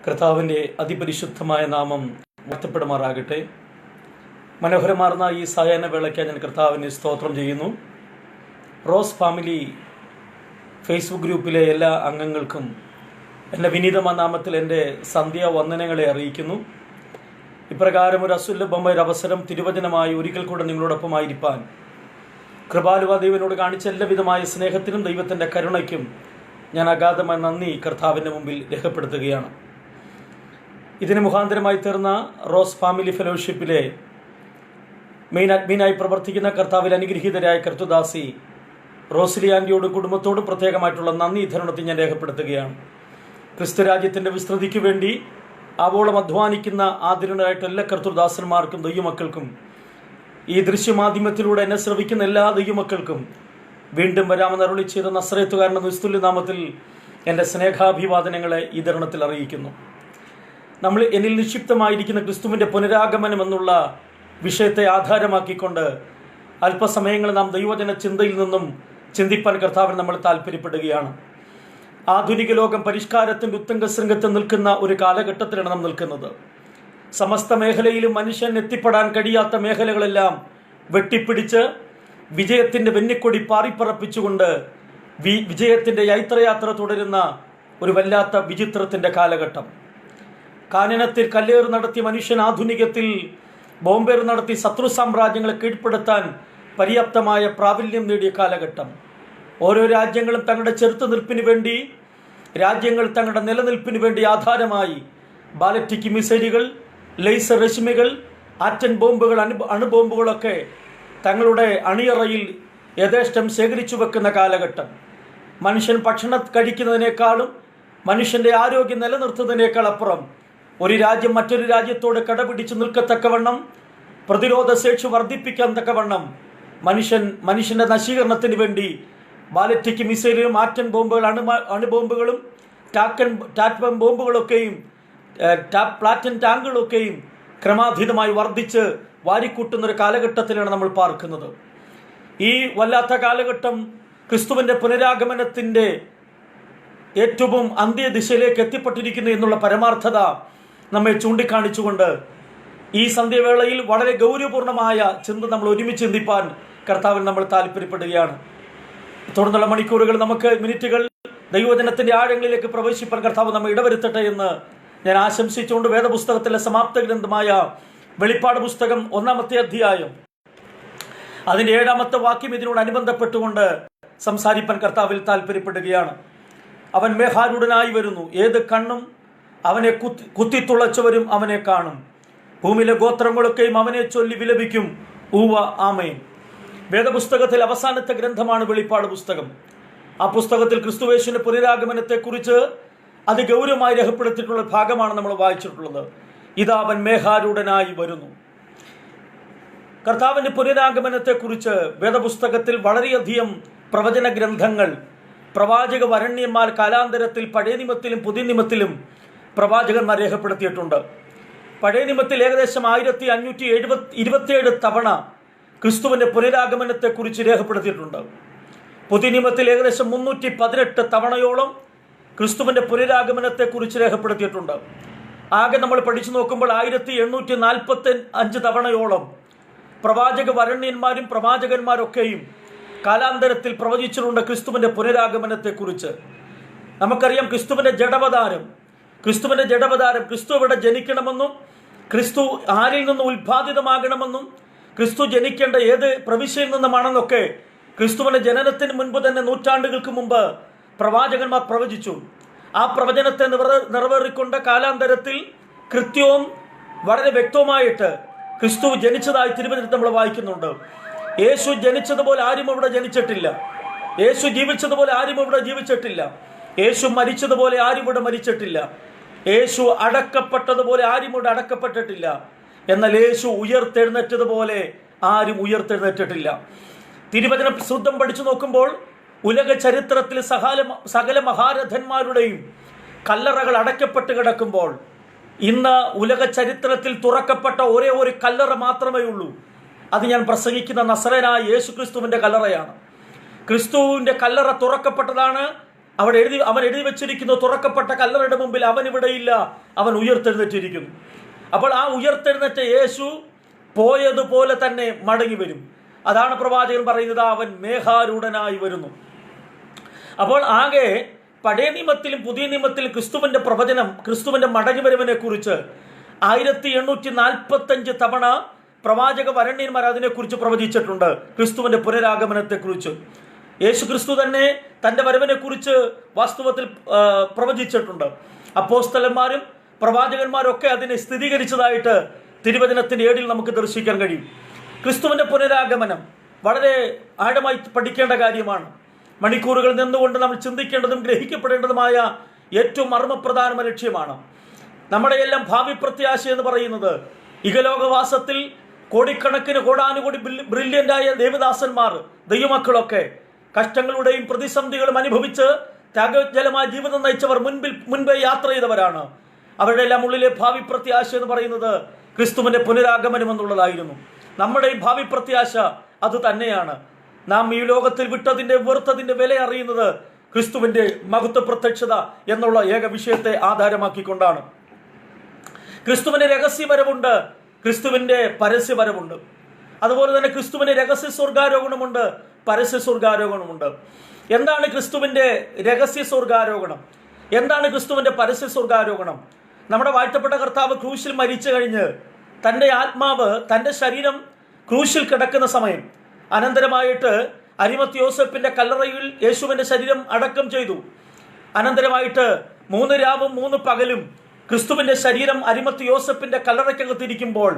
കർത്താവിൻ്റെ അതിപരിശുദ്ധമായ നാമം വാഴ്ത്തപ്പെടുമാറാകട്ടെ. മനോഹരമാർന്ന ഈ സായാഹ്ന വേളയ്ക്ക് ഞാൻ കർത്താവിനെ സ്തോത്രം ചെയ്യുന്നു. റോസ് ഫാമിലി ഫേസ്ബുക്ക് ഗ്രൂപ്പിലെ എല്ലാ അംഗങ്ങൾക്കും എൻ്റെ വിനീതമായ നാമത്തിൽ എൻ്റെ സന്ധ്യാവന്ദനങ്ങളെ അറിയിക്കുന്നു. ഇപ്രകാരം ഒരു അസുലഭമായ ഒരു അവസരം തിരുവചനമായി ഒരിക്കൽ കൂടെ നിങ്ങളോടൊപ്പമായിരിക്കാൻ കൃപാലുവ ദൈവനോട് കാണിച്ച എല്ലാവിധമായ സ്നേഹത്തിനും ദൈവത്തിൻ്റെ കരുണയ്ക്കും ഞാൻ അഗാധമായ നന്ദി കർത്താവിൻ്റെ മുമ്പിൽ രേഖപ്പെടുത്തുകയാണ്. ഇതിന് മുഖാന്തരമായി തീർന്ന റോസ് ഫാമിലി ഫെലോഷിപ്പിലെ മെയിൻ അഡ്മിനായി പ്രവർത്തിക്കുന്ന കർത്താവിൽ അനുഗ്രഹീതരായ കർത്തുദാസി റോസ്ലി ആൻറ്റിയോടും കുടുംബത്തോടും പ്രത്യേകമായിട്ടുള്ള നന്ദി ധരണത്തിൽ ഞാൻ രേഖപ്പെടുത്തുകയാണ്. ക്രിസ്തുരാജ്യത്തിൻ്റെ വിസ്തൃതിക്ക് വേണ്ടി ആവോളം അധ്വാനിക്കുന്ന ആദരണരായിട്ട് എല്ലാ കർത്തുദാസന്മാർക്കും ദൈവമക്കൾക്കും ഈ ദൃശ്യമാധ്യമത്തിലൂടെ എന്നെ ശ്രവിക്കുന്ന എല്ലാ ദൈവമക്കൾക്കും വീണ്ടും വരാമെന്ന് അരുളി ചെയ്ത നസ്രയത്തുകാരൻ്റെ നിസ്തുല്യ നാമത്തിൽ എൻ്റെ സ്നേഹാഭിവാദനങ്ങളെ ഈ ധരണത്തിൽ അറിയിക്കുന്നു. നമ്മൾ എന്നിൽ നിക്ഷിപ്തമായിരിക്കുന്ന ക്രിസ്തുവിൻ്റെ പുനരാഗമനം എന്നുള്ള വിഷയത്തെ ആധാരമാക്കിക്കൊണ്ട് അല്പസമയങ്ങൾ നാം ദൈവജന ചിന്തയിൽ നിന്നും ചിന്തിപ്പാൻ കർത്താവിന് നമ്മൾ താല്പര്യപ്പെടുകയാണ്. ആധുനിക ലോകം പരിഷ്കാരത്തിൻ്റെ ഉത്തുംഗശൃംഗത്തിൽ നിൽക്കുന്ന ഒരു കാലഘട്ടത്തിലാണ് നാം നിൽക്കുന്നത്. സമസ്ത മേഖലയിലും മനുഷ്യൻ എത്തിപ്പെടാൻ കഴിയാത്ത മേഖലകളെല്ലാം വെട്ടിപ്പിടിച്ച് വിജയത്തിൻ്റെ വെന്നിക്കൊടി പാറിപ്പറപ്പിച്ചുകൊണ്ട് വിജയത്തിൻ്റെ യാത്ര തുടരുന്ന ഒരു വല്ലാത്ത വിചിത്രത്തിൻ്റെ കാലഘട്ടം. കാനനത്തിൽ കല്ലേറ് നടത്തി മനുഷ്യൻ ആധുനികത്തിൽ ബോംബേർ നടത്തി ശത്രു സാമ്രാജ്യങ്ങളെ കീഴ്പ്പെടുത്താൻ പര്യാപ്തമായ പ്രാബല്യം നേടിയ കാലഘട്ടം. ഓരോ രാജ്യങ്ങളും തങ്ങളുടെ ചെറുത്തുനിൽപ്പിന് വേണ്ടി, രാജ്യങ്ങൾ തങ്ങളുടെ നിലനിൽപ്പിന് വേണ്ടി ആധാരമായി ബാലിസ്റ്റിക് മിസൈലുകൾ, ലേസർ രശ്മികൾ, ആറ്റൻ ബോംബുകൾ, അണുബോംബുകളൊക്കെ തങ്ങളുടെ അണിയറയിൽ യഥേഷ്ടം ശേഖരിച്ചു വെക്കുന്ന കാലഘട്ടം. മനുഷ്യൻ ഭക്ഷണം കഴിക്കുന്നതിനേക്കാളും മനുഷ്യൻ്റെ ആരോഗ്യം നിലനിർത്തുന്നതിനേക്കാൾ അപ്പുറം ഒരു രാജ്യം മറ്റൊരു രാജ്യത്തോട് കടപിടിച്ച് നിൽക്കത്തക്കവണ്ണം, പ്രതിരോധ ശേഷി വർദ്ധിപ്പിക്കാൻ തക്കവണ്ണം മനുഷ്യൻ്റെ നശീകരണത്തിന് വേണ്ടി ബാലിസ്റ്റിക് മിസൈലും, ആറ്റൻ ബോംബുകൾ, അണുബോംബുകളും, ടാറ്റ് ബോംബുകളൊക്കെയും പ്ലാറ്റിൻ ടാങ്കുകളൊക്കെയും ക്രമാതീതമായി വർദ്ധിച്ച് വാരിക്കൂട്ടുന്നൊരു കാലഘട്ടത്തിലാണ് നമ്മൾ പാർക്കുന്നത്. ഈ വല്ലാത്ത കാലഘട്ടം ക്രിസ്തുവിൻ്റെ പുനരാഗമനത്തിൻ്റെ ഏറ്റവും അന്ത്യദിശയിലേക്ക് എത്തിപ്പെട്ടിരിക്കുന്നു എന്നുള്ള പരമാർത്ഥത നമ്മെ ചൂണ്ടിക്കാണിച്ചുകൊണ്ട് ഈ സന്ധ്യവേളയിൽ വളരെ ഗൗരവപൂർണമായ ചിന്ത നമ്മൾ ഒരുമിച്ച് ചിന്തിപ്പാൻ കർത്താവിൽ നമ്മൾ താല്പര്യപ്പെടുകയാണ്. തുടർന്നുള്ള മണിക്കൂറുകൾ, മിനിറ്റുകൾ ദൈവജനത്തിൻ്റെ ആഴങ്ങളിലേക്ക് പ്രവേശിപ്പാൻ കർത്താവ് നമ്മെ ഇടവരുത്തട്ടെ എന്ന് ഞാൻ ആശംസിച്ചുകൊണ്ട് വേദപുസ്തകത്തിലെ സമാപ്ത ഗ്രന്ഥമായ വെളിപ്പാട് പുസ്തകം 1-ാമത്തെ അധ്യായം അതിൻ്റെ 7-ാമത്തെ വാക്യം ഇതിനോടനുബന്ധപ്പെട്ടുകൊണ്ട് സംസാരിപ്പാൻ കർത്താവിൽ താല്പര്യപ്പെടുകയാണ്. അവൻ മേഘാരൂഢനായി വരുന്നു, ഏത് കണ്ണും അവനെ കുത്തിത്തുളച്ചവരും അവനെ കാണും, ഭൂമിയിലെ ഗോത്രങ്ങളൊക്കെയും അവനെ ചൊല്ലി വിലപിക്കും. ഊവ ആമേൻ. വേദപുസ്തകത്തിൽ അവസാനത്തെ ഗ്രന്ഥമാണ് വെളിപ്പാട് പുസ്തകം. ആ പുസ്തകത്തിൽ ക്രിസ്തുവേശുവിന്റെ പുനരാഗമനത്തെക്കുറിച്ച് അതിഗൗരവമായി രേഖപ്പെടുത്തിയിട്ടുള്ള ഭാഗമാണ് നമ്മൾ വായിച്ചിട്ടുള്ളത്. ഇതാ അവൻ മേഘാരൂഢനായി വരുന്നു. കർത്താവിൻ്റെ പുനരാഗമനത്തെക്കുറിച്ച് വേദപുസ്തകത്തിൽ വളരെയധികം പ്രവചന ഗ്രന്ഥങ്ങൾ, പ്രവാചക വരണ്യന്മാർ കാലാന്തരത്തിൽ പഴയ നിയമത്തിലും പുതിയ നിയമത്തിലും പ്രവാചകന്മാർ രേഖപ്പെടുത്തിയിട്ടുണ്ട്. പഴയ നിയമത്തിൽ ഏകദേശം 1527 തവണ ക്രിസ്തുവിൻ്റെ പുനരാഗമനത്തെക്കുറിച്ച് രേഖപ്പെടുത്തിയിട്ടുണ്ട്. പുതിയ നിയമത്തിൽ ഏകദേശം 318 തവണയോളം ക്രിസ്തുവിൻ്റെ പുനരാഗമനത്തെക്കുറിച്ച് രേഖപ്പെടുത്തിയിട്ടുണ്ട്. ആകെ നമ്മൾ പഠിച്ചു നോക്കുമ്പോൾ 1845 തവണയോളം പ്രവാചക വരണ്യന്മാരും പ്രവാചകന്മാരൊക്കെയും കാലാന്തരത്തിൽ പ്രവചിച്ചിട്ടുണ്ട് ക്രിസ്തുവിൻ്റെ പുനരാഗമനത്തെക്കുറിച്ച്. നമുക്കറിയാം ക്രിസ്തുവിൻ്റെ ജഡവതാരം, ക്രിസ്തു ഇവിടെ ജനിക്കണമെന്നും, ക്രിസ്തു ആരിൽ നിന്ന് ഉത്പാദിതമാകണമെന്നും, ക്രിസ്തു ജനിക്കേണ്ട ഏത് പ്രവിശ്യയിൽ നിന്നുമാണെന്നൊക്കെ ക്രിസ്തുവിൻ്റെ ജനനത്തിന് മുൻപ് തന്നെ നൂറ്റാണ്ടുകൾക്ക് മുമ്പ് പ്രവാചകന്മാർ പ്രവചിച്ചു. ആ പ്രവചനത്തെ നിറവേറിക്കൊണ്ട് കാലാന്തരത്തിൽ കൃത്യവും വളരെ വ്യക്തവുമായിട്ട് ക്രിസ്തു ജനിച്ചതായി തിരുവചനത്തിൽ നമ്മൾ വായിക്കുന്നുണ്ട്. യേശു ജനിച്ചതുപോലെ ആരും ഇവിടെ ജനിച്ചിട്ടില്ല. യേശു ജീവിച്ചതുപോലെ ആരും ഇവിടെ ജീവിച്ചിട്ടില്ല. യേശു മരിച്ചതുപോലെ ആരും ഇവിടെ മരിച്ചിട്ടില്ല. യേശു അടക്കപ്പെട്ടതുപോലെ ആരും ഇവിടെ അടക്കപ്പെട്ടിട്ടില്ല. എന്നാൽ യേശു ഉയർത്തെഴുന്നേറ്റതുപോലെ ആരും ഉയർത്തെഴുന്നേറ്റിട്ടില്ല. തിരുവചനം ശുദ്ധം പഠിച്ചു നോക്കുമ്പോൾ ഉലക ചരിത്രത്തിൽ സകല മഹാരഥന്മാരുടെയും കല്ലറകൾ അടയ്ക്കപ്പെട്ട് കിടക്കുമ്പോൾ ഇന്ന് ഉലക ചരിത്രത്തിൽ തുറക്കപ്പെട്ട ഒരേ ഒരു കല്ലറ മാത്രമേ ഉള്ളൂ. അത് ഞാൻ പ്രസംഗിക്കുന്ന നസറേനായ യേശു ക്രിസ്തുവിൻ്റെ കല്ലറയാണ്. ക്രിസ്തുവിൻ്റെ കല്ലറ തുറക്കപ്പെട്ടതാണ്. അവൻ എഴുതി വെച്ചിരിക്കുന്നു, തുറക്കപ്പെട്ട കല്ലറയുടെ മുമ്പിൽ അവൻ ഇവിടെയില്ല, അവൻ ഉയർത്തെഴുന്നേറ്റിരിക്കുന്നു. അപ്പോൾ ആ ഉയർത്തെഴുന്നേറ്റ യേശു പോയതുപോലെ തന്നെ മടങ്ങി വരും. അതാണ് പ്രവാചകൻ പറയുന്നത്, അവൻ മേഘാരൂഢനായി വരുന്നു. അപ്പോൾ ആകെ പഴയ നിയമത്തിലും പുതിയ നിയമത്തിലും ക്രിസ്തുവിന്റെ പ്രവചനം, ക്രിസ്തുവിന്റെ മടങ്ങിവരവിനെ കുറിച്ച് 1845 തവണ പ്രവാചക വരണ്യന്മാർ അതിനെക്കുറിച്ച് പ്രവചിച്ചിട്ടുണ്ട്. ക്രിസ്തുവിന്റെ പുനരാഗമനത്തെക്കുറിച്ച് യേശു ക്രിസ്തു തന്നെ തന്റെ വരവിനെ കുറിച്ച് വാസ്തവത്തിൽ പ്രവചിച്ചിട്ടുണ്ട്. അപ്പോസ്തലന്മാരും പ്രവാചകന്മാരും ഒക്കെ അതിനെ സ്ഥിരീകരിച്ചതായിട്ട് തിരുവചനത്തിന്റെ ഏടിൽ നമുക്ക് ദർശിക്കാൻ കഴിയും. ക്രിസ്തുവിന്റെ പുനരാഗമനം വളരെ ആഴമായി പഠിക്കേണ്ട കാര്യമാണ്. മണിക്കൂറുകൾ നിന്നുകൊണ്ട് നമ്മൾ ചിന്തിക്കേണ്ടതും ഗ്രഹിക്കപ്പെടേണ്ടതുമായ ഏറ്റവും മർമ്മപ്രധാനമായ ലക്ഷ്യമാണ്. നമ്മുടെ എല്ലാം ഭാവി പ്രത്യാശ എന്ന് പറയുന്നത് ഇഹലോകവാസത്തിൽ കോടിക്കണക്കിന് കോടാനുകോടി ബ്രില്യൻ്റായ ദേവദാസന്മാർ, ദൈവമക്കളൊക്കെ കഷ്ടങ്ങളുടെയും പ്രതിസന്ധികളും അനുഭവിച്ച് ത്യാഗോജ്ജലമായ ജീവിതം നയിച്ചവർ മുൻപേ യാത്ര ചെയ്തവരാണ്. അവരുടെ എല്ലാം ഉള്ളിലെ ഭാവി പ്രത്യാശ എന്ന് പറയുന്നത് ക്രിസ്തുവിന്റെ പുനരാഗമനം എന്നുള്ളതായിരുന്നു. നമ്മുടെ ഈ ഭാവി പ്രത്യാശ അത് തന്നെയാണ്. നാം ഈ ലോകത്തിൽ വിട്ടതിന്റെ വെറുത്തതിന്റെ വില അറിയുന്നത് ക്രിസ്തുവിന്റെ മഹത്വ പ്രത്യക്ഷത എന്നുള്ള ഏക വിഷയത്തെ ആധാരമാക്കിക്കൊണ്ടാണ്. ക്രിസ്തുവിന്റെ രഹസ്യവരവുണ്ട്, ക്രിസ്തുവിന്റെ പരസ്യവരവുണ്ട്. അതുപോലെ തന്നെ ക്രിസ്തുവിന്റെ രഹസ്യ സ്വർഗാരോഹണമുണ്ട്, പരസ്യ സ്വർഗാരോഹണമുണ്ട്. എന്താണ് ക്രിസ്തുവിന്റെ രഹസ്യ സ്വർഗാരോഹണം? എന്താണ് ക്രിസ്തുവിന്റെ പരസ്യ സ്വർഗാരോഹണം? നമ്മുടെ വാഴ്ത്തപ്പെട്ട കർത്താവ് ക്രൂശിൽ മരിച്ചു കഴിഞ്ഞ് തൻ്റെ ആത്മാവ്, തൻ്റെ ശരീരം ക്രൂശിൽ കിടക്കുന്ന സമയം അനന്തരമായിട്ട് അരിമത്ത് യോസേപ്പിന്റെ കല്ലറയിൽ യേശുവിന്റെ ശരീരം അടക്കം ചെയ്തു. അനന്തരമായിട്ട് 3 രാവും 3 പകലും ക്രിസ്തുവിന്റെ ശരീരം അരിമത്ത് യോസേപ്പിന്റെ കല്ലറയ്ക്കകത്തിരിക്കുമ്പോൾ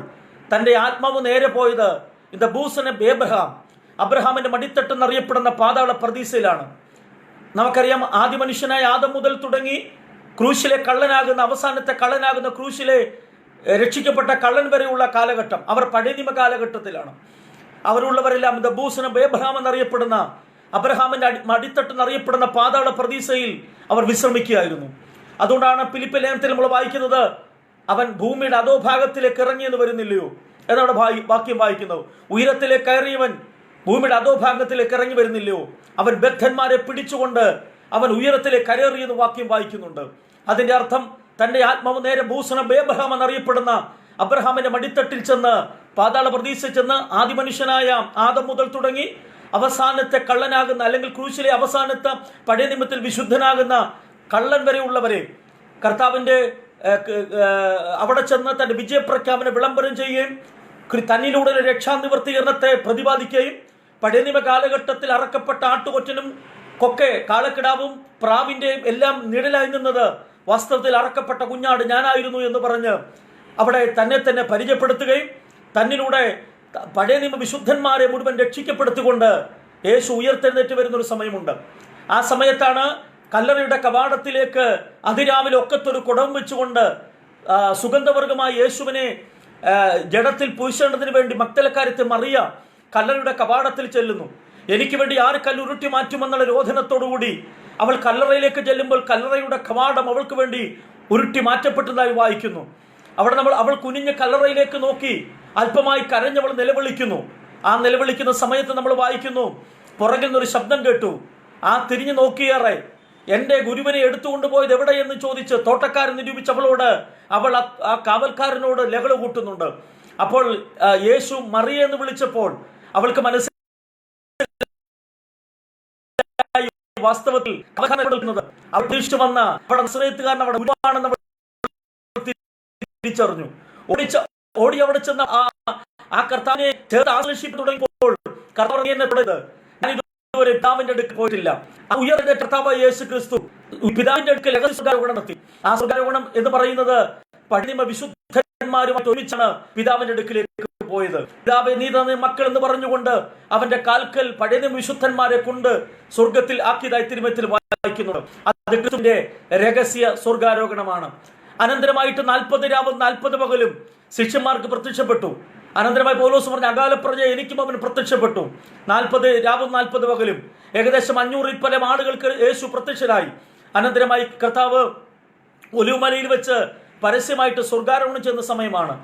തൻ്റെ ആത്മാവ് നേരെ പോയത് ഇൻ ദ ബൂസൺ ഓഫ് ഏബ്രഹാം, അബ്രഹാമിന്റെ മടിത്തട്ടെന്നറിയപ്പെടുന്ന പാതാള പ്രതീക്ഷയിലാണ്. നമുക്കറിയാം, ആദ്യ മനുഷ്യനായ ആദം മുതൽ തുടങ്ങി ക്രൂശിലെ കള്ളനാകുന്ന, അവസാനത്തെ കള്ളനാകുന്ന ക്രൂശിലെ രക്ഷിക്കപ്പെട്ട കള്ളൻ വരെയുള്ള കാലഘട്ടം അവർ പഴയ നിയമ കാലഘട്ടത്തിലാണ്. അവരുള്ളവരെല്ലാം ദ ബൂസൺ ഓഫ് ഏബ്രഹാം എന്നറിയപ്പെടുന്ന, അബ്രഹാമിന്റെ മടിത്തട്ടെന്നറിയപ്പെടുന്ന പാതാള പ്രതീക്ഷയിൽ അവർ വിശ്രമിക്കുകയായിരുന്നു. അതുകൊണ്ടാണ് ഫിലിപ്പ് ലേഖനത്തിൽ നമ്മൾ വായിക്കുന്നത്, അവൻ ഭൂമിയുടെ അധോഭാഗത്തിലേക്ക് ഇറങ്ങിയെന്ന് വരുന്നില്ലയോ എന്നാണ് വാക്യം വായിക്കുന്നത്. ഉയരത്തിലേക്ക് കയറിയവൻ ഭൂമിയുടെ അധോഭാഗത്തിലേക്ക് ഇറങ്ങി വരുന്നില്ലയോ, അവൻ ബദ്ധന്മാരെ പിടിച്ചുകൊണ്ട് അവൻ ഉയരത്തിലേക്ക് കയറിയെന്ന് വാക്യം വായിക്കുന്നുണ്ട്. അതിന്റെ അർത്ഥം തന്റെ ആത്മാവ് നേരെ ബൂസൺ ഓഫ് ഏബ്രഹാം എന്നറിയപ്പെടുന്ന അബ്രഹാമിന്റെ മടിത്തട്ടിൽ ചെന്ന്, പാതാള പ്രതീക്ഷ ചെന്ന്, ആദിമനുഷ്യനായ ആദം മുതൽ തുടങ്ങി അവസാനത്തെ കള്ളനാകുന്ന, അല്ലെങ്കിൽ ക്രൂശിലെ അവസാനത്തെ പഴയ നിയമത്തിൽ വിശുദ്ധനാകുന്ന കള്ളൻ വരെയുള്ളവരെ കർത്താവിന്റെ അവിടെ ചെന്ന് തന്റെ വിജയപ്രഖ്യാപന വിളംബരം ചെയ്യുകയും തന്നിലൂടെ ഒരു രക്ഷാനിവർത്തീകരണത്തെ പ്രതിപാദിക്കുകയും പഴയ നിയമ കാലഘട്ടത്തിൽ അറക്കപ്പെട്ട ആട്ടുകൊറ്റനും കൊക്കെ കാളക്കിടാവും പ്രാവിന്റെയും എല്ലാം നിഴലായി നിന്നത് വാസ്തവത്തിൽ അറക്കപ്പെട്ട കുഞ്ഞാട് ഞാനായിരുന്നു എന്ന് പറഞ്ഞ് അവിടെ തന്നെ പരിചയപ്പെടുത്തുകയും തന്നിലൂടെ പഴയ നിയമ വിശുദ്ധന്മാരെ മുഴുവൻ രക്ഷിക്കപ്പെടുത്തിക്കൊണ്ട് യേശു ഉയർത്തെഴുന്നേറ്റ് വരുന്നൊരു സമയമുണ്ട്. ആ സമയത്താണ് കല്ലറയുടെ കവാടത്തിലേക്ക് അതിരാവിലെ ഒക്കത്തൊരു കുടം വെച്ചുകൊണ്ട് സുഗന്ധവർഗമായ യേശുവിനെ ജഡത്തിൽ പൂശേണ്ടതിന് വേണ്ടി മഗ്ദലക്കാരത്തെ മറിയ കല്ലറയുടെ കവാടത്തിൽ ചെല്ലുന്നു. എനിക്ക് വേണ്ടി ആര് കല്ലുരുട്ടി മാറ്റുമെന്നുള്ള രോധനത്തോടുകൂടി അവൾ കല്ലറയിലേക്ക് ചെല്ലുമ്പോൾ കല്ലറയുടെ കവാടം അവൾക്ക് വേണ്ടി ഉരുട്ടി മാറ്റപ്പെട്ടതായി വായിക്കുന്നു. അവിടെ അവൾ കുനിഞ്ഞ കല്ലറയിലേക്ക് നോക്കി അല്പമായി കരഞ്ഞവൾ നിലവിളിക്കുന്നു. ആ നിലവിളിക്കുന്ന സമയത്ത് നമ്മൾ വായിക്കുന്നു, പുറകിൽ നിന്നൊരു ശബ്ദം കേട്ടു. ആ തിരിഞ്ഞു നോക്കിയേറെ എന്റെ ഗുരുവിനെ എടുത്തുകൊണ്ടുപോയത് എവിടെയെന്ന് ചോദിച്ച് തോട്ടക്കാരൻ നിരൂപിച്ചവളോട് അവൾ ആ കാവൽക്കാരനോട് ലഹള കൂട്ടുന്നുണ്ട്. അപ്പോൾ യേശു മറിയ എന്ന് വിളിച്ചപ്പോൾ അവൾക്ക് മനസ്സിലായി വാസ്തവത്തിൽ അവൾ തിരിച്ചു വന്ന അവിടെ നസറേത്തുകാരൻ അവിടെ ഗുരുവാണെന്ന് തിരിച്ചറിഞ്ഞു. ഓടി അവിടെ ചെന്ന ആ കർത്താവിനെ ചേർത്ത് ആശ്ലേഷിപ്പ് തുടങ്ങിയപ്പോൾ കർത്താവ് എന്നെ തുടരുത്, ഞാനിതുവരെ പിതാവിന്റെ അടുക്ക് പോയിട്ടില്ല. ആ ഉയർന്ന കർത്താവ് യേശു ക്രിസ്തു പിതാവിന്റെ അടുക്കൽ സ്വർഗാരോഹണം നടത്തി. ആ സ്വർഗാരോഹണം എന്ന് പറയുന്നത് പഴയ വിശുദ്ധന്മാരുമായിട്ട് ഒരുമിച്ചാണ് പിതാവിന്റെ അടുക്കിലേക്ക് പോയത്. പിതാവെ നീ തന്നെ മക്കൾ എന്ന് പറഞ്ഞുകൊണ്ട് അവന്റെ കാൽക്കൽ പഴയ വിശുദ്ധന്മാരെ കൊണ്ട് സ്വർഗത്തിൽ ആക്കിയതായി തിരുമത്തിൽ വായിക്കുന്നുണ്ട്. അത് ക്രിസ്തുവിന്റെ രഹസ്യ സ്വർഗാരോഹണമാണ്. അനന്തരമായിട്ട് 40 രാവും 40 പകലും ശിഷ്യന്മാർക്ക് പ്രത്യക്ഷപ്പെട്ടു. അനന്തരമായി പൗലോസ് പറഞ്ഞ അകാലപ്രജ എനിക്കും അവന് പ്രത്യക്ഷപ്പെട്ടു. 40 രാവും 40 പകലും ഏകദേശം 500-ൽ പരം ആളുകൾക്ക് യേശു പ്രത്യക്ഷനായി. അനന്തരമായി കർത്താവ് ഒലിവുമലയിൽ വെച്ച് പരസ്യമായിട്ട് സ്വർഗാരോഹണം ചെയ്യുന്ന സമയമാണ്.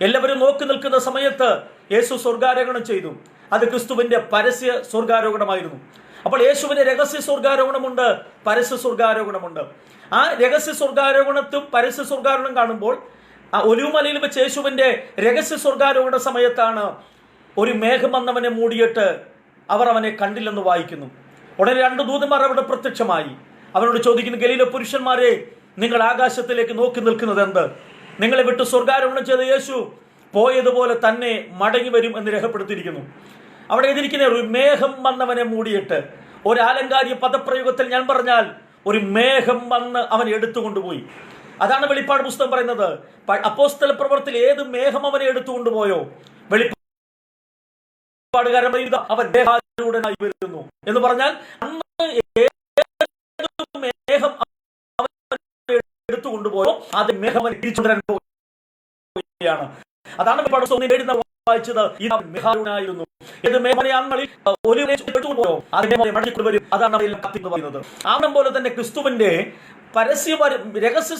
എല്ലാവരും നോക്കി നിൽക്കുന്ന സമയത്ത് യേശു സ്വർഗാരോഹണം ചെയ്തു. അത് ക്രിസ്തുവിന്റെ പരസ്യ സ്വർഗാരോഹണമായിരുന്നു. അപ്പോൾ യേശുവിന്റെ രഹസ്യ സ്വർഗാരോഹണമുണ്ട്, പരസ്യ സ്വർഗാരോഹണമുണ്ട്. ആ രഹസ്യ സ്വർഗാരോഹണത്തും പരസ്യ സ്വർഗാരോഹണം കാണുമ്പോൾ ഒലിവുമലയിൽ വെച്ച് യേശുവിന്റെ രഹസ്യ സ്വർഗാരോഹണ സമയത്താണ് ഒരു മേഘം വന്നവനെ മൂടിയിട്ട് അവർ അവനെ കണ്ടില്ലെന്ന് വായിക്കുന്നു. ഉടനെ 2 ദൂതന്മാർ അവിടെ പ്രത്യക്ഷമായി. അവനോട് ചോദിക്കുന്നു, ഗലീല പുരുഷന്മാരെ, നിങ്ങൾ ആകാശത്തിലേക്ക് നോക്കി നിൽക്കുന്നത് എന്ത്? നിങ്ങളെ വിട്ട് സ്വർഗാരോഹണം ചെയ്ത യേശു പോയതുപോലെ തന്നെ മടങ്ങി വരും എന്ന് രേഖപ്പെടുത്തിയിരിക്കുന്നു. അവിടെ എഴുതിയിരിക്കുന്ന ഒരു മേഘം വന്നവനെ മൂടിയിട്ട്, ഒരു ആലങ്കാരിക പദപ്രയോഗത്തിൽ ഞാൻ പറഞ്ഞാൽ ഒരു മേഘം വന്ന് അവൻ എടുത്തുകൊണ്ടുപോയി. അതാണ് വെളിപ്പാട് പുസ്തകം പറയുന്നത്. അപ്പോസ്തല പ്രവർത്തനത്തിൽ ഏത് മേഘം അവനെ എടുത്തുകൊണ്ടുപോയോ, വെളിപ്പാടുകാരൻ അവൻ മേഘാരൂഢനായി വരുന്നു എന്ന് പറഞ്ഞാൽ അന്ന് മേഘം എടുത്തുകൊണ്ടുപോയോ അത് മേഘം തിരിച്ചുകൊണ്ടുവരാൻ പോവുകയാണ്. അതാണ് വായിച്ചത്. ായിരുന്നു ഏത് മേഘമാണെങ്കിലും ആണം പോലെ തന്നെ ക്രിസ്തുവിന്റെ രഹസ്യ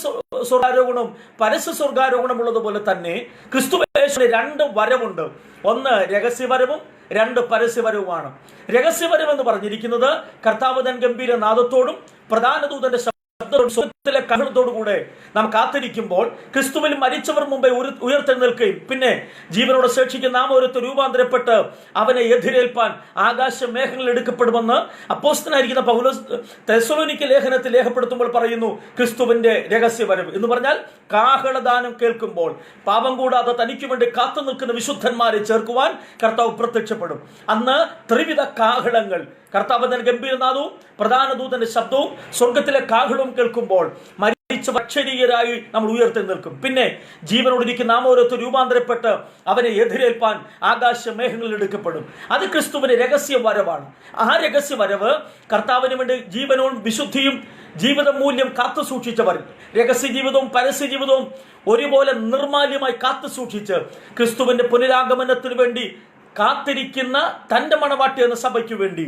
സ്വർഗാരോഹണവും പരസ്യ സ്വർഗാരോഹണം ഉള്ളതുപോലെ തന്നെ ക്രിസ്തുവിന് 2 വരവുണ്ട്. ഒന്ന് രഹസ്യവരവും 2 പരസ്യവരവുമാണ്. രഹസ്യവരം എന്ന് പറഞ്ഞിരിക്കുന്നത് കർത്താവ് തൻ ഗംഭീര നാദത്തോടും പ്രധാന ദൂതന്റെ സ്വർഗ്ഗത്തിലെ കഹളത്തോടുകൂടെ നാം കാത്തിരിക്കുമ്പോൾ ക്രിസ്തുവിൽ മരിച്ചവർ മുമ്പേ ഉയർത്തെഴുന്നേൽക്കുകയും പിന്നെ ജീവനോടെ ശേഷിക്കുന്ന നാം ഓരോരുത്തർ രൂപാന്തരപ്പെട്ട് അവനെ എതിരേൽപ്പാൻ ആകാശ മേഘങ്ങളിൽ എടുക്കപ്പെടുമെന്ന് അപ്പോസ്തലനായിരിക്കുന്ന പൗലോസ് തെസ്സലോനിക്ക ലേഖനത്തിൽ രേഖപ്പെടുത്തുമ്പോൾ പറയുന്നു. ക്രിസ്തുവിന്റെ രഹസ്യവരവ് എന്ന് പറഞ്ഞാൽ കാഹളദാനം കേൾക്കുമ്പോൾ പാപം കൂടാതെ തനിക്ക് വേണ്ടി കാത്തു നിൽക്കുന്ന വിശുദ്ധന്മാരെ ചേർക്കുവാൻ കർത്താവ് പ്രത്യക്ഷപ്പെടും. അന്ന് ത്രിവിധ കാഹളങ്ങൾ, കർത്താവിന്റെ ഗംഭീരനാദവും പ്രധാന ദൂതന്റെ ശബ്ദവും സ്വർഗത്തിലെ കാഹളവും കേൾക്കുമ്പോൾ മരിച്ച അക്ഷരീയരായി നമ്മൾ ഉയർത്തി നിൽക്കും. പിന്നെ ജീവനോടിരിക്കുന്ന നാം ഓരോരുത്തർ രൂപാന്തരപ്പെട്ട് അവനെ എതിരേൽപ്പാൻ ആകാശ മേഘങ്ങളിൽ എടുക്കപ്പെടും. അത് ക്രിസ്തുവിന്റെ രഹസ്യ വരവാണ്. ആ രഹസ്യ വരവ് കർത്താവിന് വേണ്ടി ജീവനവും വിശുദ്ധിയും ജീവിത മൂല്യം കാത്തു സൂക്ഷിച്ചവർ, രഹസ്യ ജീവിതവും പരസ്യ ജീവിതവും ഒരുപോലെ നിർമാല്യമായി കാത്തു സൂക്ഷിച്ച് ക്രിസ്തുവിന്റെ പുനരാഗമനത്തിന് വേണ്ടി കാത്തിരിക്കുന്ന തന്റെ മണവാട്ടി എന്ന സഭയ്ക്ക് വേണ്ടി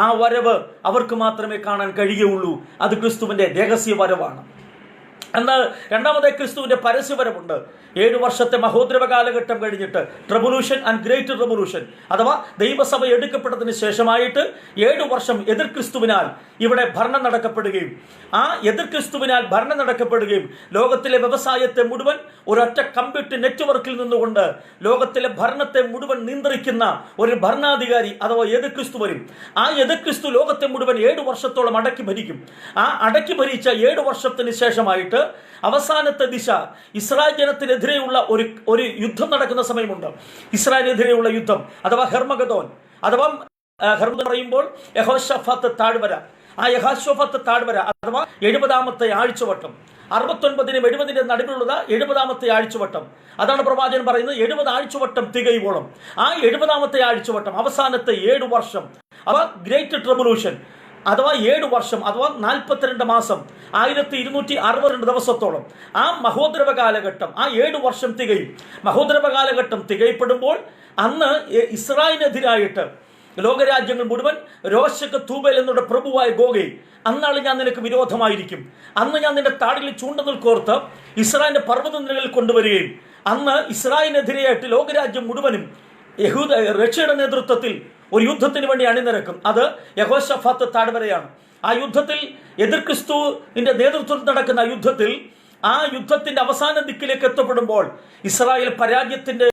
ആ വരവ് അവർക്ക് മാത്രമേ കാണാൻ കഴിയുകയുള്ളൂ. അത് ക്രിസ്തുവിന്റെ രഹസ്യ വരവാണ്. എന്നാൽ രണ്ടാമതായി ക്രിസ്തുവിന്റെ പരസ്യവരമുണ്ട്. 7 വർഷത്തെ മഹോദ്രവ കാലഘട്ടം കഴിഞ്ഞിട്ട് ട്രിബുലേഷൻ ആൻഡ് ഗ്രേറ്റ് റെവല്യൂഷൻ അഥവാ ദൈവസഭ എടുക്കപ്പെട്ടതിന് ശേഷമായിട്ട് 7 വർഷം എതിർ ക്രിസ്തുവിനാൽ ഇവിടെ ഭരണം നടക്കപ്പെടുകയും ആ എതിർ ക്രിസ്തുവിനാൽ ഭരണം നടക്കപ്പെടുകയും ലോകത്തിലെ വ്യവസായത്തെ മുഴുവൻ ഒരൊറ്റ കമ്പ്യൂട്ടർ നെറ്റ്വർക്കിൽ നിന്നുകൊണ്ട് ലോകത്തിലെ ഭരണത്തെ മുഴുവൻ നിയന്ത്രിക്കുന്ന ഒരു ഭരണാധികാരി അഥവാ എതിർ ക്രിസ്തു വരും. ആ എതിർ ക്രിസ്തു ലോകത്തെ മുഴുവൻ 7 വർഷത്തോളം അടക്കി ഭരിക്കും. ആ അടക്കി ഭരിച്ച 7 വർഷത്തിന് ശേഷമായിട്ട് അവസാനത്തെ ദിശ ഇസ്രായേൽ ജനത്തിനെതിരെയുള്ള ഒരു യുദ്ധം നടക്കുന്ന സമയമുണ്ട്. ഇസ്രായേലിനെതിരെയുള്ള യുദ്ധം അഥവാ ഹെർമഗദോൻ അഥവാ ഹെർമഗദോൻ പറയുമ്പോൾ യഹോശഫാത്ത് താഴ്വര. ആ യഹോശഫാത്ത് താഴ്വര അഥവാ 70ാമത്തെ ആഴ്ചവട്ടം, 69നും 70നും നടുവിലുള്ള 70ാമത്തെ ആഴ്ചവട്ടം. അതാണ് പ്രവാചകൻ പറയുന്നത്. 70 ആഴ്ചവട്ടം തികയോളം ആ 70ാമത്തെ ആഴ്ചവട്ടം അവസാനത്തെ 7 വർഷം അഥവാ ഗ്രേറ്റ് ട്രിബുലേഷൻ അഥവാ 7 വർഷം അഥവാ 42 മാസം 1262 ദിവസത്തോളം ആ മഹോദ്രവ കാലഘട്ടം ആ 7 വർഷം തികയും. മഹോദ്രവ കാലഘട്ടം തികയപ്പെടുമ്പോൾ അന്ന് ഇസ്രായേലിനെതിരായിട്ട് ലോകരാജ്യങ്ങൾ മുഴുവൻ രോശക്ക് തൂബേൽ എന്നുള്ള പ്രഭുവായ ഗോഗേ, അന്നാൾ ഞാൻ നിനക്ക് വിരോധമായിരിക്കും, അന്ന് ഞാൻ നിന്റെ താടിൽ ചൂണ്ടുന്നൽ കോർത്ത് ഇസ്രായേലിന്റെ പർവ്വതനിരകളിൽ കൊണ്ടുവരികയും അന്ന് ഇസ്രായേലിനെതിരെയായിട്ട് ലോകരാജ്യം മുഴുവനും റഷ്യയുടെ നേതൃത്വത്തിൽ ഒരു യുദ്ധത്തിന് വേണ്ടി അണിനിരക്കും. അത് യഹോശഫാത്ത് താഴ്വരയാണ്. ആ യുദ്ധത്തിൽ എതിർ ക്രിസ്തുവിന്റെ നേതൃത്വത്തിൽ നടക്കുന്ന യുദ്ധത്തിൽ ആ യുദ്ധത്തിന്റെ അവസാന ദിക്കിലേക്ക് എത്തപ്പെടുമ്പോൾ ഇസ്രായേൽ പരാജയത്തിന്റെ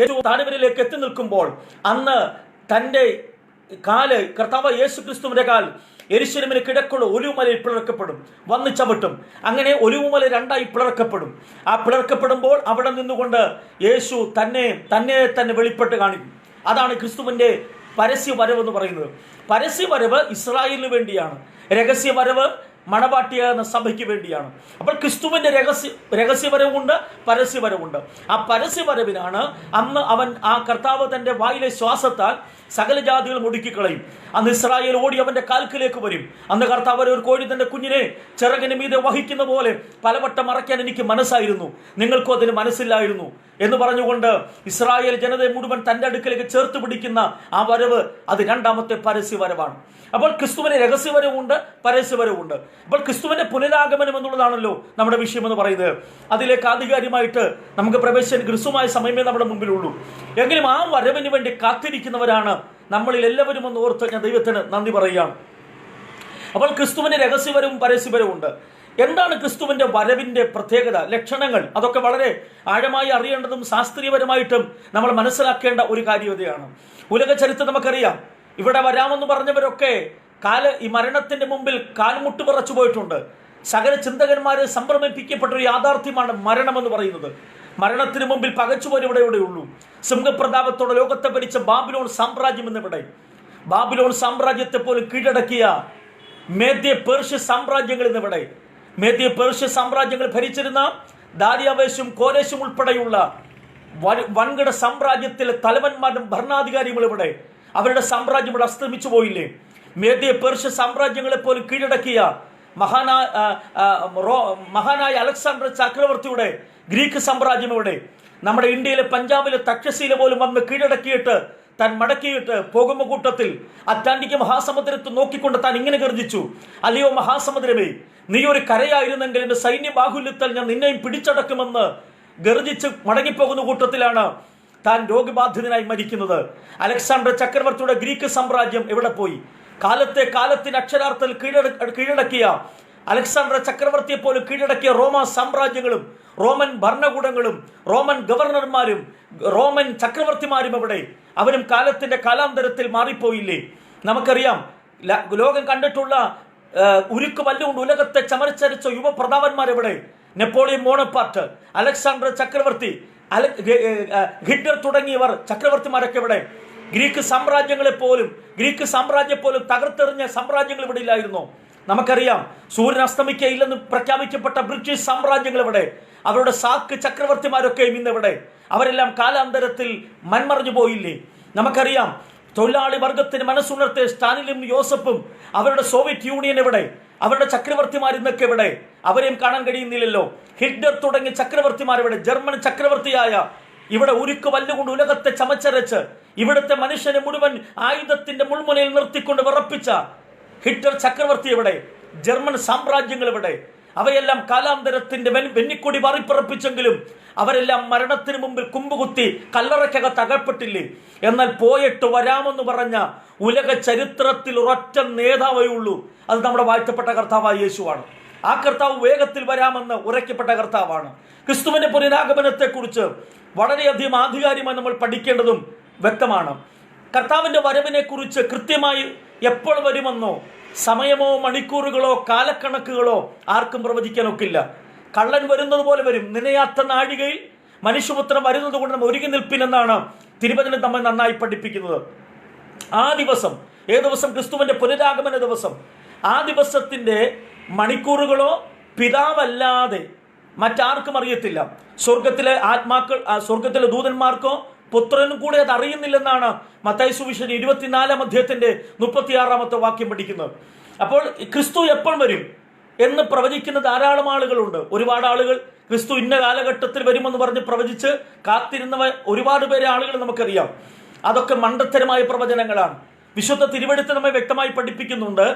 ഏറ്റവും താഴ്വരയിലേക്ക് എത്തി നിൽക്കുമ്പോൾ അന്ന് തന്റെ കാല് കർത്താവ് യേശു ക്രിസ്തുവിന്റെ കാൽ യെരൂശലേമിന് കിഴക്കുള്ള ഒലിവുമലയിൽ പിളർക്കപ്പെടും, വന്ന് ചവിട്ടും. അങ്ങനെ ഒലിവുമല 2ആയി പിളർക്കപ്പെടും. ആ പിളർക്കപ്പെടുമ്പോൾ അവിടെ നിന്നുകൊണ്ട് യേശു തന്നെ വെളിപ്പെട്ട് കാണിക്കും. അതാണ് ക്രിസ്തുവിന്റെ പരസ്യവരവ് എന്ന് പറയുന്നത്. പരസ്യവരവ് ഇസ്രായേലിന് വേണ്ടിയാണ്, രഹസ്യവരവ് മണവാട്ടിയാകുന്ന സഭയ്ക്ക് വേണ്ടിയാണ്. അപ്പോൾ ക്രിസ്തുവിന്റെ രഹസ്യവരവുണ്ട്, പരസ്യവരവുണ്ട്. ആ പരസ്യവരവിനാണ് അന്ന് അവൻ ആ കർത്താവ് തന്റെ വായിലെ ശ്വാസത്താൽ സകല ജാതികളും ഒടുക്കിക്കളയും. അന്ന് ഇസ്രായേൽ ഓടി അവന്റെ കാൽക്കിലേക്ക് വരും. അന്ന് കർത്താവ് ഒരു കോഴി തന്റെ കുഞ്ഞിനെ ചിറകിന് മീതെ വഹിക്കുന്ന പോലെ പലവട്ടം മറയ്ക്കാൻ എനിക്ക് മനസ്സായിരുന്നു, നിങ്ങൾക്കും അതിന് മനസ്സില്ലായിരുന്നു എന്ന് പറഞ്ഞുകൊണ്ട് ഇസ്രായേൽ ജനതയെ മുഴുവൻ തന്റെ അടുക്കലേക്ക് ചേർത്ത് പിടിക്കുന്ന ആ വരവ് അത് 2ാമത്തെ പരസ്യവരവാണ്. അപ്പോൾ ക്രിസ്തുവിന് രഹസ്യവരവുണ്ട്, പരസ്യവരവുണ്ട്. അപ്പോൾ ക്രിസ്തുവിന്റെ പുനരാഗമനം എന്നുള്ളതാണല്ലോ നമ്മുടെ വിഷയം എന്ന് പറയുന്നത്. അതിലേക്ക് ആധികാരികമായിട്ട് നമുക്ക് പ്രവേശിക്കാൻ ക്രിസ്തുമായ സമയമേ നമ്മുടെ മുമ്പിലുള്ളൂ. എങ്കിലും ആ വരവിന് വേണ്ടി കാത്തിരിക്കുന്നവരാണ് നമ്മളിൽ എല്ലാവരും എന്ന് ഓർത്ത് ഞാൻ ദൈവത്തിന് നന്ദി പറയുകയാണ്. അപ്പോൾ ക്രിസ്തുവിന്റെ രഹസ്യപരവും പരസ്യപരവും ഉണ്ട്. എന്താണ് ക്രിസ്തുവിന്റെ വരവിന്റെ പ്രത്യേകത, ലക്ഷണങ്ങൾ? അതൊക്കെ വളരെ ആഴമായി അറിയേണ്ടതും ശാസ്ത്രീയപരമായിട്ടും നമ്മൾ മനസ്സിലാക്കേണ്ട ഒരു കാര്യതയാണ്. ഉലക ചരിത്രം നമുക്കറിയാം. ഇവിടെ വരാമെന്ന് പറഞ്ഞവരൊക്കെ ഈ മരണത്തിന്റെ മുമ്പിൽ കാൽമുട്ട് വിറച്ചു പോയിട്ടുണ്ട്. സകല ചിന്തകന്മാരെ സംഭ്രമിപ്പിക്കപ്പെട്ട ഒരു യാഥാർത്ഥ്യമാണ് മരണം എന്ന് പറയുന്നത്. മരണത്തിന് മുമ്പിൽ പകച്ചുപോലും ഇവിടെയുള്ളൂ. സിംഹപ്രതാപത്തോടെ ലോകത്തെ ഭരിച്ച ബാബിലോൺ സാമ്രാജ്യം എന്നിവിടെ, ബാബിലോൺ സാമ്രാജ്യത്തെ പോലും കീഴടക്കിയ മേദ്യ പേർഷ്യ സാമ്രാജ്യങ്ങൾ എന്നിവിടെ, മേദ്യ പേർഷ്യ സാമ്രാജ്യങ്ങൾ ഭരിച്ചിരുന്ന ദാരിയാവേശും കോരേശും ഉൾപ്പെടെയുള്ള വൻകിട സാമ്രാജ്യത്തിലെ തലവന്മാരും ഭരണാധികാരികളും ഇവിടെ, അവരുടെ സാമ്രാജ്യം ഇവിടെ അസ്തമിച്ചു പോയില്ലേ? മേദ്യ പേർഷ്യ സാമ്രാജ്യങ്ങളെ പോലും കീഴടക്കിയ മഹാനായ അലക്സാണ്ടർ ചക്രവർത്തിയുടെ ഗ്രീക്ക് സാമ്രാജ്യം ഇവിടെ, നമ്മുടെ ഇന്ത്യയിലെ പഞ്ചാബിലെ തക്ഷശീല പോലും വന്ന് കീഴടക്കിയിട്ട് താൻ മടക്കിയിട്ട് പോകുന്ന കൂട്ടത്തിൽ അറ്റ്ലാന്റിക് മഹാസമുദ്രത്തെ നോക്കിക്കൊണ്ട് താൻ ഇങ്ങനെ ഗർജിച്ചു, അല്ലയോ മഹാസമുദ്രമേ, നീ ഒരു കരയായിരുന്നെങ്കിൽ എന്റെ സൈന്യ ബാഹുല്യത്താൽ ഞാൻ നിന്നെയും പിടിച്ചടക്കുമെന്ന് ഗർജിച്ച് മടങ്ങിപ്പോകുന്ന കൂട്ടത്തിലാണ് താൻ രോഗബാധിതനായി മരിക്കുന്നത്. അലക്സാണ്ടർ ചക്രവർത്തിയുടെ ഗ്രീക്ക് സാമ്രാജ്യം എവിടെ പോയി? കാലത്തിന് അക്ഷരാർത്ഥത്തിൽ കീഴടക്കിയ അലക്സാണ്ടർ ചക്രവർത്തിയെ പോലും കീഴടക്കിയ റോമ സാമ്രാജ്യങ്ങളും റോമൻ ഭരണകൂടങ്ങളും റോമൻ ഗവർണർമാരും റോമൻ ചക്രവർത്തിമാരും എവിടെ? അവരും കാലത്തിന്റെ കാലാന്തരത്തിൽ മാറിപ്പോയില്ലേ? നമുക്കറിയാം, ലോകം കണ്ടിട്ടുള്ള ഉരുക്ക് വല്ലുകൊണ്ട് ഉലകത്തെ ചമരച്ചരിച്ച യുവപ്രതാപന്മാരെവിടെ? നെപ്പോളിയൻ ബോണപ്പാർട്ട്, അലക്സാണ്ടർ ചക്രവർത്തി, ഹിറ്റ്ലർ തുടങ്ങിയവർ ചക്രവർത്തിമാരൊക്കെ ഇവിടെ. ഗ്രീക്ക് സാമ്രാജ്യം പോലും തകർത്തെറിഞ്ഞ സാമ്രാജ്യങ്ങൾ ഇവിടെ ഇല്ലായിരുന്നോ? നമുക്കറിയാം, സൂര്യൻ അസ്തമിക്കയില്ലെന്ന് പ്രഖ്യാപിക്കപ്പെട്ട ബ്രിട്ടീഷ് സാമ്രാജ്യങ്ങൾ ഇവിടെ, അവരുടെ സാക്ക് ചക്രവർത്തിമാരൊക്കെയും ഇന്നെവിടെ? അവരെല്ലാം കാലാന്തരത്തിൽ മൺമറഞ്ഞു പോയില്ലേ? നമുക്കറിയാം, തൊഴിലാളി വർഗത്തിന് മനസ്സുണർത്തിയ സ്റ്റാലിനും യോസഫും അവരുടെ സോവിയറ്റ് യൂണിയൻ എവിടെ? അവരുടെ ചക്രവർത്തിമാർ ഇന്നൊക്കെ എവിടെ? അവരെയും കാണാൻ കഴിയുന്നില്ലല്ലോ. ഹിറ്റ്ലർ തുടങ്ങിയ ചക്രവർത്തിമാരെവിടെ? ജർമ്മൻ ചക്രവർത്തിയായ ഇവിടെ ഉരുക്ക് വല്ലുകൊണ്ട് ഉലകത്തെ ചമച്ചരച്ച് ഇവിടുത്തെ മനുഷ്യനെ മുഴുവൻ ആയുധത്തിന്റെ മുൾമുനയിൽ നിർത്തിക്കൊണ്ട് വിറപ്പിച്ച ഹിറ്റ്ലർ ചക്രവർത്തി എവിടെ? ജർമ്മൻ സാമ്രാജ്യങ്ങൾ എവിടെ? അവയെല്ലാം കാലാന്തരത്തിന്റെ വെന്നിക്കൊടി വാറിപ്പറപ്പിച്ചെങ്കിലും അവരെല്ലാം മരണത്തിന് മുമ്പിൽ കുമ്പുകുത്തി കല്ലറയ്ക്കകത്ത് അകപ്പെട്ടില്ലേ? എന്നാൽ പോയിട്ട് വരാമെന്ന് പറഞ്ഞ ഉലക ചരിത്രത്തിൽ ഒരൊറ്റ നേതാവേ ഉള്ളൂ. അത് നമ്മുടെ വാഴ്ത്തപ്പെട്ട കർത്താവായ യേശുവാണ്. ആ കർത്താവ് വേഗത്തിൽ വരാമെന്ന് ഉറയ്ക്കപ്പെട്ട കർത്താവാണ്. ക്രിസ്തുവിന്റെ പുനരാഗമനത്തെ കുറിച്ച് വളരെയധികം ആധികാരികമായി നമ്മൾ പഠിക്കേണ്ടതും വ്യക്തമാണ്. കർത്താവിന്റെ വരവിനെ കുറിച്ച് കൃത്യമായി എപ്പോൾ വരുമെന്നോ സമയമോ മണിക്കൂറുകളോ കാലക്കണക്കുകളോ ആർക്കും പ്രവചിക്കാനൊക്കില്ല. കള്ളൻ വരുന്നത് പോലെ വരും. നിനയാത്ത നാഴികയിൽ മനുഷ്യപുത്രൻ വരുന്നത് കൊണ്ട് നമ്മൾ ഒരുങ്ങി നിൽപ്പിനെന്നാണ് തിരുവചനം നമ്മെ നന്നായി പഠിപ്പിക്കുന്നത്. ആ ദിവസം, ഏത് ദിവസം? ക്രിസ്തുവിന്റെ പുനരാഗമന ദിവസം. ആ ദിവസത്തിന്റെ മണിക്കൂറുകളോ പിതാവല്ലാതെ മറ്റാർക്കും അറിയത്തില്ല. സ്വർഗത്തിലെ ആത്മാക്കൾ, സ്വർഗത്തിലെ ദൂതന്മാർക്കോ പുത്രനും കൂടെ അത് അറിയുന്നില്ലെന്നാണ് മത്തായി സുവിശേഷം 24-ാം അധ്യായത്തിന്റെ 36-ാമത്തെ വാക്യം പഠിക്കുന്നത്. അപ്പോൾ ക്രിസ്തു എപ്പോൾ വരും എന്ന് പ്രവചിക്കുന്ന ധാരാളം ആളുകളുണ്ട്. ഒരുപാട് ആളുകൾ ക്രിസ്തു ഇന്ന കാലഘട്ടത്തിൽ വരുമെന്ന് പറഞ്ഞ് പ്രവചിച്ച് കാത്തിരുന്നവ ഒരുപാട് പേരെ ആളുകൾ നമുക്കറിയാം. അതൊക്കെ മണ്ടത്തരമായ പ്രവചനങ്ങളാണ്. വിശുദ്ധ തിരുവെഴുത്ത് നമ്മെ വ്യക്തമായി പഠിപ്പിക്കുന്നുണ്ട്,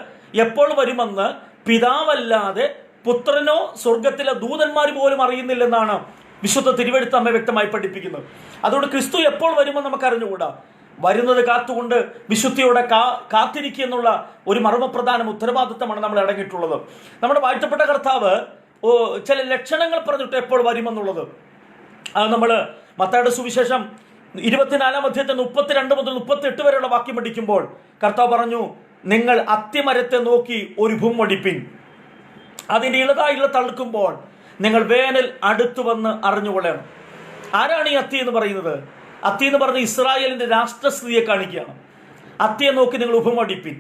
എപ്പോൾ വരുമെന്ന് പിതാവല്ലാതെ പുത്രനോ സ്വർഗത്തിലെ ദൂതന്മാർ പോലും അറിയുന്നില്ലെന്നാണ് വിശുദ്ധ തിരുവെഴുത്ത് നമ്മെ വ്യക്തമായി പഠിപ്പിക്കുന്നത്. അതുകൊണ്ട് ക്രിസ്തു എപ്പോൾ വരുമെന്ന് നമുക്ക് അറിഞ്ഞുകൂടാ. വരുന്നത് കാത്തുകൊണ്ട് വിശുദ്ധിയോടെ കാത്തിരിക്കുക എന്നുള്ള ഒരു മർമ്മപ്രധാന ഉത്തരവാദിത്തമാണ് നമ്മൾ അടങ്ങിയിട്ടുള്ളത്. നമ്മുടെ വാഴ്ത്തപ്പെട്ട കർത്താവ് ചില ലക്ഷണങ്ങൾ പറഞ്ഞിട്ട് എപ്പോൾ വരുമെന്നുള്ളത് അത് നമ്മൾ മത്തായിയുടെ സുവിശേഷം 24-ാം അധ്യായത്തെ 32 മുതൽ 38 വരെയുള്ള വാക്യം പഠിക്കുമ്പോൾ കർത്താവ് പറഞ്ഞു, നിങ്ങൾ അത്തിമരത്തെ നോക്കി ഒരു ഭൂമടിപ്പിൻ, അതിന്റെ ഇളതായിള്ള തളുക്കുമ്പോൾ നിങ്ങൾ വേനൽ അടുത്തു വന്ന് അറിഞ്ഞുകൊള്ളണം. ആരാണ് ഈ അത്തി എന്ന് പറയുന്നത്? അത്തി എന്ന് പറഞ്ഞ ഇസ്രായേലിന്റെ രാഷ്ട്രസ്ഥിതിയെ കാണിക്കുകയാണ്. അത്തിയെ നോക്കി നിങ്ങൾ ഉപമടിപ്പിൻ.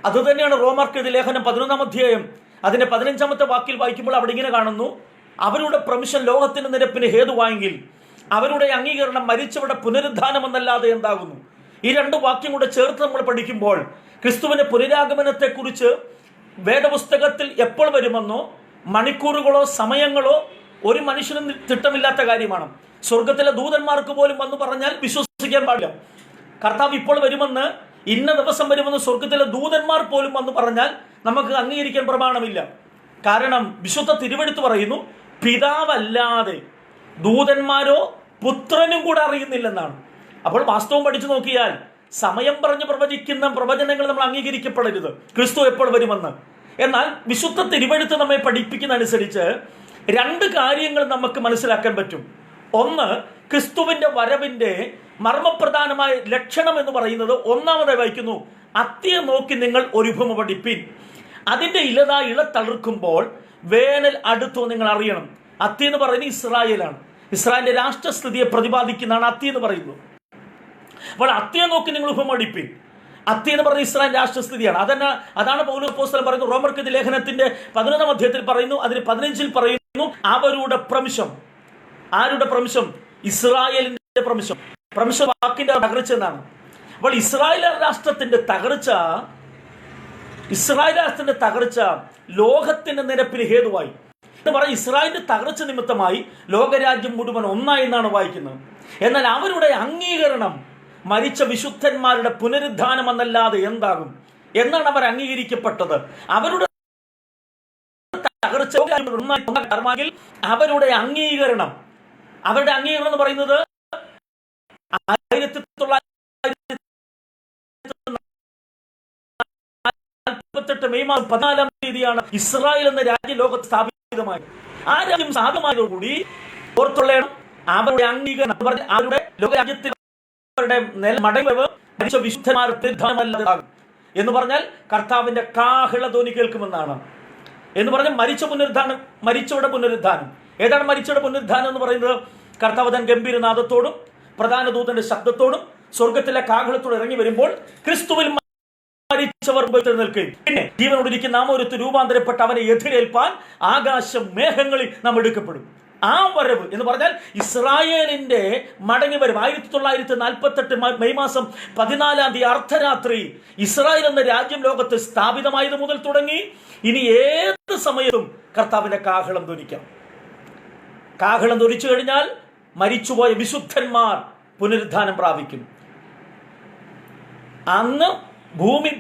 അത് തന്നെയാണ് റോമാർക്കെഴുതിയ ലേഖനം 11-ാം അധ്യായം അതിന്റെ 15-ാമത്തെ വാക്കിൽ വായിക്കുമ്പോൾ അവിടെ ഇങ്ങനെ കാണുന്നു, അവരുടെ പ്രമിഷൻ ലോകത്തിന്റെ നിരപ്പിന് ഹേതുവായെങ്കിൽ അവരുടെ അംഗീകരണം മരിച്ചവരുടെ പുനരുദ്ധാനം എന്നല്ലാതെ എന്താകുന്നു? ഈ രണ്ട് വാക്യം കൂടെ ചേർത്ത് നമ്മൾ പഠിക്കുമ്പോൾ ക്രിസ്തുവിന്റെ പുനരാഗമനത്തെ കുറിച്ച് വേദപുസ്തകത്തിൽ എപ്പോൾ വരുമെന്നോ മണിക്കൂറുകളോ സമയങ്ങളോ ഒരു മനുഷ്യനും തിട്ടമില്ലാത്ത കാര്യമാണ്. സ്വർഗത്തിലെ ദൂതന്മാർക്ക് പോലും വന്നു പറഞ്ഞാൽ വിശ്വസിക്കാൻ പാടില്ല. കർത്താവ് ഇപ്പോൾ വരുമെന്ന്, ഇന്ന ദിവസം വരുമെന്ന് സ്വർഗത്തിലെ ദൂതന്മാർ പോലും വന്നു പറഞ്ഞാൽ നമുക്ക് അംഗീകരിക്കാൻ പ്രമാണമില്ല. കാരണം വിശുദ്ധ തിരുവെഴുത്ത് പറയുന്നു, പിതാവല്ലാതെ ദൂതന്മാരോ പുത്രനും കൂടെ അറിയുന്നില്ലെന്നാണ്. അപ്പോൾ വാസ്തവം പഠിച്ചു നോക്കിയാൽ സമയം പറഞ്ഞ് പ്രവചിക്കുന്ന പ്രവചനങ്ങൾ നമ്മൾ അംഗീകരിക്കപ്പെടരുത്, ക്രിസ്തു എപ്പോൾ വരുമെന്ന്. എന്നാൽ വിശുദ്ധ തിരുവെഴുത്ത് നമ്മെ പഠിപ്പിക്കുന്ന അനുസരിച്ച് രണ്ട് കാര്യങ്ങൾ നമുക്ക് മനസ്സിലാക്കാൻ പറ്റും. ഒന്ന്, ക്രിസ്തുവിന്റെ വരവിന്റെ മർമ്മപ്രധാനമായ ലക്ഷണം എന്ന് പറയുന്നത് ഒന്നാമതായി വായിക്കുന്നു, അത്തിയെ നോക്കി നിങ്ങൾ ഒരു ഉപമ പഠിപ്പിൻ, അതിന്റെ ഇല തളിർക്കുമ്പോൾ വേനൽ അടുത്തോ നിങ്ങൾ അറിയണം. അത്തി എന്ന് പറയുന്നത് ഇസ്രായേലാണ്. ഇസ്രായേലിന്റെ രാഷ്ട്രസ്ഥിതിയെ പ്രതിപാദിക്കുന്നതാണ് അത്തി എന്ന് പറയുന്നത്. അപ്പോൾ അത്തിയെ നോക്കി നിങ്ങൾ ഉപമ പഠിപ്പിൻ. അത്തി എന്ന് പറയുന്നത് ഇസ്രായേൽ രാഷ്ട്രസ്ഥിതിയാണ്. അതാണ് പൗലോസ് അപ്പോസ്തലൻ പറയുന്നത്. റോമർക്ക് ലേഖനത്തിന്റെ 11-ാം അധ്യായത്തിൽ പറയുന്നു, അതിന് 15-ൽ പറയുന്നു, അവരുടെ പ്രംശം. ആരുടെ പ്രംശം? ഇസ്രായേലിന്റെ പ്രംശം. പ്രംശം വാക്കിന്റെ തകർച്ച എന്നാണ്. അപ്പോൾ ഇസ്രായേൽ രാഷ്ട്രത്തിന്റെ തകർച്ച ലോകത്തിന്റെ നിരപ്പിന് ഹേതുവായി എന്ന് പറഞ്ഞ ഇസ്രായേലിന്റെ തകർച്ച നിമിത്തമായി ലോകരാജ്യം മുഴുവൻ ഒന്നായി എന്നാണ് വായിക്കുന്നത്. എന്നാൽ അവരുടെ അംഗീകരണം മരിച്ച വിശുദ്ധന്മാരുടെ പുനരുദ്ധാനം എന്നല്ലാതെ എന്താകും എന്നാണ് അവർ അംഗീകരിക്കപ്പെട്ടത്. അവരുടെ തകർച്ച അവരുടെ അംഗീകരണം എന്ന് പറയുന്നത് 1948 മെയ് മാസം 14-ാം തീയതിയാണ് ഇസ്രായേൽ എന്ന രാജ്യം ലോകത്ത് സ്ഥാപിതമായത്. ആ രാജ്യം സ്ഥാപിതമായതോടുകൂടി ഓർത്തുള്ളേണം അവരുടെ അംഗീകരണം അവരുടെ ലോകരാജ്യത്തിൽ മടങ്ങ് മരിച്ച വിശുദ്ധന്മാരുടെ എന്ന് പറഞ്ഞാൽ കർത്താവിന്റെ കാഹളധ്വനി കേൾക്കുമെന്നാണ്. എന്ന് പറഞ്ഞാൽ മരിച്ചവരുടെ പുനരുദ്ധാനം. ഏതാണ് മരിച്ചവരുടെ പുനരുദ്ധാനം എന്ന് പറയുന്നത്? കർത്താവ് തൻ ഗംഭീരനാദത്തോടും പ്രധാന ദൂതന്റെ ശബ്ദത്തോടും സ്വർഗത്തിലെ കാഹളത്തോട് ഇറങ്ങി വരുമ്പോൾ ക്രിസ്തുവിൽ മരിച്ചവർ നിൽക്കുകയും പിന്നെ ജീവനോടിരിക്കുന്ന നാം ഒരുത്ത് രൂപാന്തരപ്പെട്ട് അവനെ എതിരേൽപ്പാൻ ആകാശം മേഘങ്ങളിൽ നാം എടുക്കപ്പെടും. ആ വരവ് എന്ന് പറഞ്ഞാൽ ഇസ്രായേലിന്റെ മടങ്ങി വരവ്. 1948 മെയ് മാസം 14-ാം തീയതി അർദ്ധരാത്രി ഇസ്രായേൽ എന്ന രാജ്യം ലോകത്ത് സ്ഥാപിതമായത് മുതൽ തുടങ്ങി ഇനി ഏത് സമയത്തും കർത്താവിന്റെ കാഹളം ധ്വനിക്കാം. കാഹളം ധ്വനിച്ചു കഴിഞ്ഞാൽ മരിച്ചുപോയ വിശുദ്ധന്മാർ പുനരുദ്ധാനം പ്രാപിക്കും. അന്ന് ഭൂമി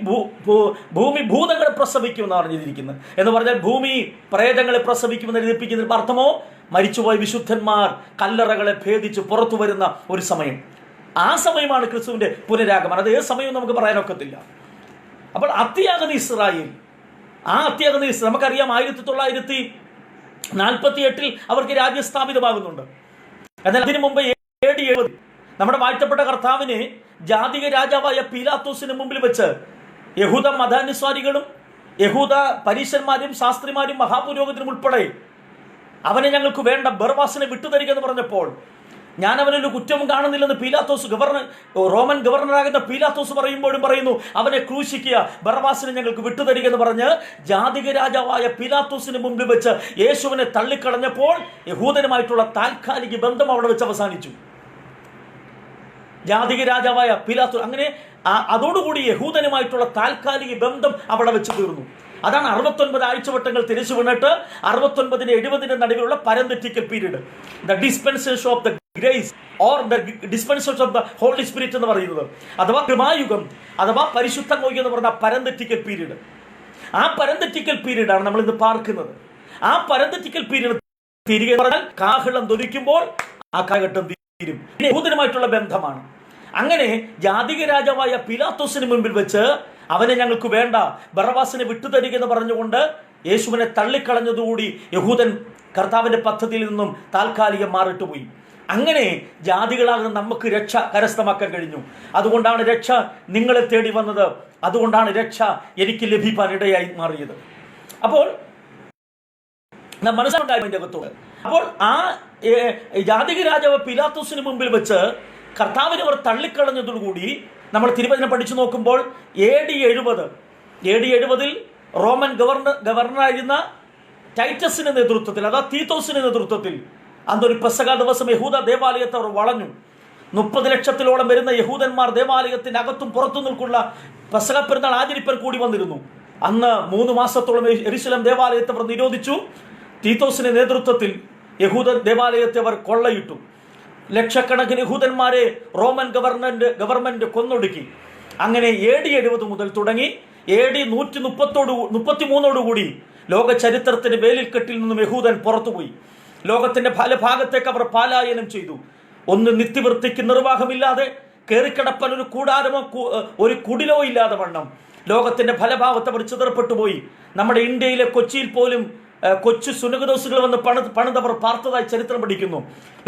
ഭൂതങ്ങളെ പ്രസവിക്കുമെന്ന് പറഞ്ഞിരിക്കുന്നത്. എന്ന് പറഞ്ഞാൽ ഭൂമി പ്രേതങ്ങളെ പ്രസവിക്കുമെന്ന് എഴുതിപ്പിക്കുന്നതിന് അർത്ഥമോ മരിച്ചുപോയ വിശുദ്ധന്മാർ കല്ലറകളെ ഭേദിച്ച് പുറത്തു വരുന്ന ഒരു സമയം. ആ സമയമാണ് ക്രിസ്തുവിന്റെ പുനരാഗമനം. അത് ഏത് സമയവും നമുക്ക് പറയാനൊക്കത്തില്ല. അപ്പോൾ അത്തിയാകുന്ന ഇസ്രായേൽ, ആ അത്തിയാകുന്ന ഇസ്രായേൽ നമുക്കറിയാം 1948 അവർക്ക് രാജ്യം സ്ഥാപിതമാകുന്നുണ്ട്. എന്നാൽ അതിനു മുമ്പ് AD 70 നമ്മുടെ വാഴ്ത്തപ്പെട്ട കർത്താവിനെ ജാതിക രാജാവായ പീലാത്തോസിന് മുമ്പിൽ വെച്ച് യഹൂദ മതാനുസ്വാരികളും യഹൂദ പരീശന്മാരും ശാസ്ത്രിമാരും മഹാപുരോഹിതരും ഉൾപ്പെടെ അവനെ ഞങ്ങൾക്ക് വേണ്ട, ബർവാസിനെ വിട്ടുതരിക എന്ന് പറഞ്ഞപ്പോൾ ഞാൻ അവനൊരു കുറ്റവും കാണുന്നില്ലെന്ന് പീലാത്തോസ് റോമൻ ഗവർണറാകുന്ന പീലാത്തോസ് പറയുമ്പോഴും പറയുന്നു അവനെ ക്രൂശിക്കുക, ബർവാസിനെ ഞങ്ങൾക്ക് വിട്ടുതരിക എന്ന് പറഞ്ഞ് ജാതിക രാജാവായ പീലാത്തോസിന് മുമ്പിൽ വെച്ച് യേശുവിനെ തള്ളിക്കളഞ്ഞപ്പോൾ യഹൂദനുമായിട്ടുള്ള താൽക്കാലിക ബന്ധം അവിടെ വെച്ച് അവസാനിച്ചു. ജാതിക രാജാവായ പീലാത്തോസ് അങ്ങനെ അതോടുകൂടി യഹൂദനുമായിട്ടുള്ള താൽക്കാലിക ബന്ധം അവിടെ വെച്ച് തീർന്നു. അതാണ് 69 ആഴ്ചവട്ടങ്ങൾ തിരിച്ചു വീണിട്ട് 69-നും 70-നും നടുവിലുള്ള parenthetical period, the dispensation of the grace or the dispensation of the Holy Spirit എന്ന് പറയുന്നത്, അഥവാ കൃപായുഗം അഥവാ പരിശുദ്ധമോയി എന്ന് പറഞ്ഞ പരന്തറ്റിക്കൽ പീരീഡ്. ആ പരന്തറ്റിക്കൽ പീരീഡാണ് നമ്മൾ ഇന്ന് പാർക്കുന്നത്. ആ പരന്തറ്റിക്കൽ പീരീഡ് തിരികെ പറഞ്ഞാൽ കാഹളം ധ്വനിക്കുമ്പോൾ ആ കാലഘട്ടം തീരും. യഹൂദനുമായിട്ടുള്ള ബന്ധമാണ്. അങ്ങനെ ജാതിക രാജാവായ പീലാത്തോസിന് മുമ്പിൽ വെച്ച് അവനെ ഞങ്ങൾക്ക് വേണ്ട, ബറവാസിനെ വിട്ടുതരിക എന്ന് പറഞ്ഞുകൊണ്ട് യേശുവിനെ തള്ളിക്കളഞ്ഞതുകൂടി യഹൂദൻ കർത്താവിന്റെ പദ്ധതിയിൽ നിന്നും താൽക്കാലികം മാറിട്ട് പോയി. അങ്ങനെ ജാതികളാകുന്ന നമുക്ക് രക്ഷ കരസ്ഥമാക്കാൻ കഴിഞ്ഞു. അതുകൊണ്ടാണ് രക്ഷ നിങ്ങളെ തേടി വന്നത്. അതുകൊണ്ടാണ് രക്ഷ എനിക്ക് ലഭിക്കാൻ ഇടയായി മാറിയത്. അപ്പോൾ മനസ്സിലുണ്ടായി അകത്തോട്. അപ്പോൾ ആ ജാതിക രാജാവ് പീലാത്തോസിന് മുമ്പിൽ വെച്ച് കർത്താവിനെ അവർ തള്ളിക്കളഞ്ഞതോടുകൂടി നമ്മൾ തിരുവചനം പഠിച്ചു നോക്കുമ്പോൾ AD 70 റോമൻ ഗവർണറായിരുന്ന ടൈറ്റസിന്റെ നേതൃത്വത്തിൽ, അതാ തീത്തോസിന്റെ നേതൃത്വത്തിൽ അന്നൊരു പെസഹ ദിവസം യഹൂദ ദേവാലയത്തെ അവർ വളഞ്ഞു. 30 ലക്ഷത്തിലോളം വരുന്ന യഹൂദന്മാർ ദേവാലയത്തിന്റെ അകത്തും പുറത്തു നിൽക്കുള്ള പെസഹ പെരുന്നാൾ ആചരിപ്പൻ കൂടി വന്നിരുന്നു. അന്ന് 3 മാസത്തോളം യെരുശലേം ദേവാലയത്തെ അവർ നിരോധിച്ചു. തീത്തോസിന്റെ നേതൃത്വത്തിൽ യഹൂദ ദേവാലയത്തെ അവർ കൊള്ളയിട്ടു. ലക്ഷക്കണക്കിന് യഹൂദന്മാരെ റോമൻ ഗവൺമെന്റ് കൊന്നൊടുക്കി. അങ്ങനെ AD 70 മുതൽ തുടങ്ങി AD 133 ലോക ചരിത്രത്തിന്റെ വേലിൽക്കെട്ടിൽ നിന്നും യഹൂദൻ പുറത്തുപോയി. ലോകത്തിന്റെ പല ഭാഗത്തേക്ക് അവർ പലായനം ചെയ്തു. ഒന്ന് നിത്യവൃത്തിക്ക് നിർവാഹമില്ലാതെ കയറിക്കിടപ്പാൻ ഒരു കൂടാരമോ ഒരു കുടിലോ ഇല്ലാതെ വണ്ണം ലോകത്തിന്റെ പല ഭാഗത്ത് അവർ ചിതറപ്പെട്ടു പോയി. നമ്മുടെ ഇന്ത്യയിലെ കൊച്ചിയിൽ പോലും കൊച്ചു സുനകദോസുകൾ വന്ന് പണിതവർ പാർത്തതായി ചരിത്രം പഠിക്കുന്നു.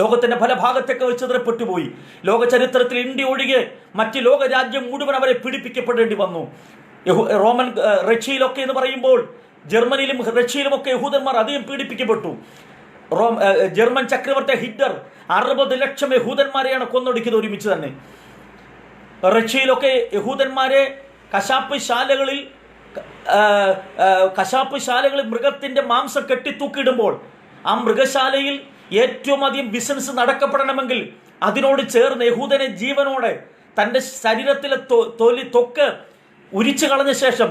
ലോകത്തിന്റെ പല ഭാഗത്തേക്ക് അവർ ചിതറപ്പെട്ടു പോയി. ലോക ചരിത്രത്തിൽ ഇന്ത്യ ഒഴികെ മറ്റ് ലോക രാജ്യം മുഴുവൻ അവരെ പീഡിപ്പിക്കപ്പെടേണ്ടി വന്നു. റഷ്യയിലൊക്കെ എന്ന് പറയുമ്പോൾ ജർമ്മനിയിലും റഷ്യയിലുമൊക്കെ യഹൂദന്മാർ അധികം പീഡിപ്പിക്കപ്പെട്ടു. ജർമ്മൻ ചക്രവർത്തി ഹിറ്റ്ലർ 60 ലക്ഷം യഹൂദന്മാരെയാണ് കൊന്നൊടുക്കിയത് ഒരുമിച്ച് തന്നെ. റഷ്യയിലൊക്കെ യഹൂദന്മാരെ കശാപ്പ് ശാലകളിൽ മൃഗത്തിന്റെ മാംസം കെട്ടിത്തൂക്കിയിടുമ്പോൾ ആ മൃഗശാലയിൽ ഏറ്റവും അധികം ബിസിനസ് നടക്കപ്പെടണമെങ്കിൽ അതിനോട് ചേർന്ന് യഹൂദനെ ജീവനോടെ തന്റെ ശരീരത്തിലെ തൊക്ക് ഉരിച്ചു കളഞ്ഞ ശേഷം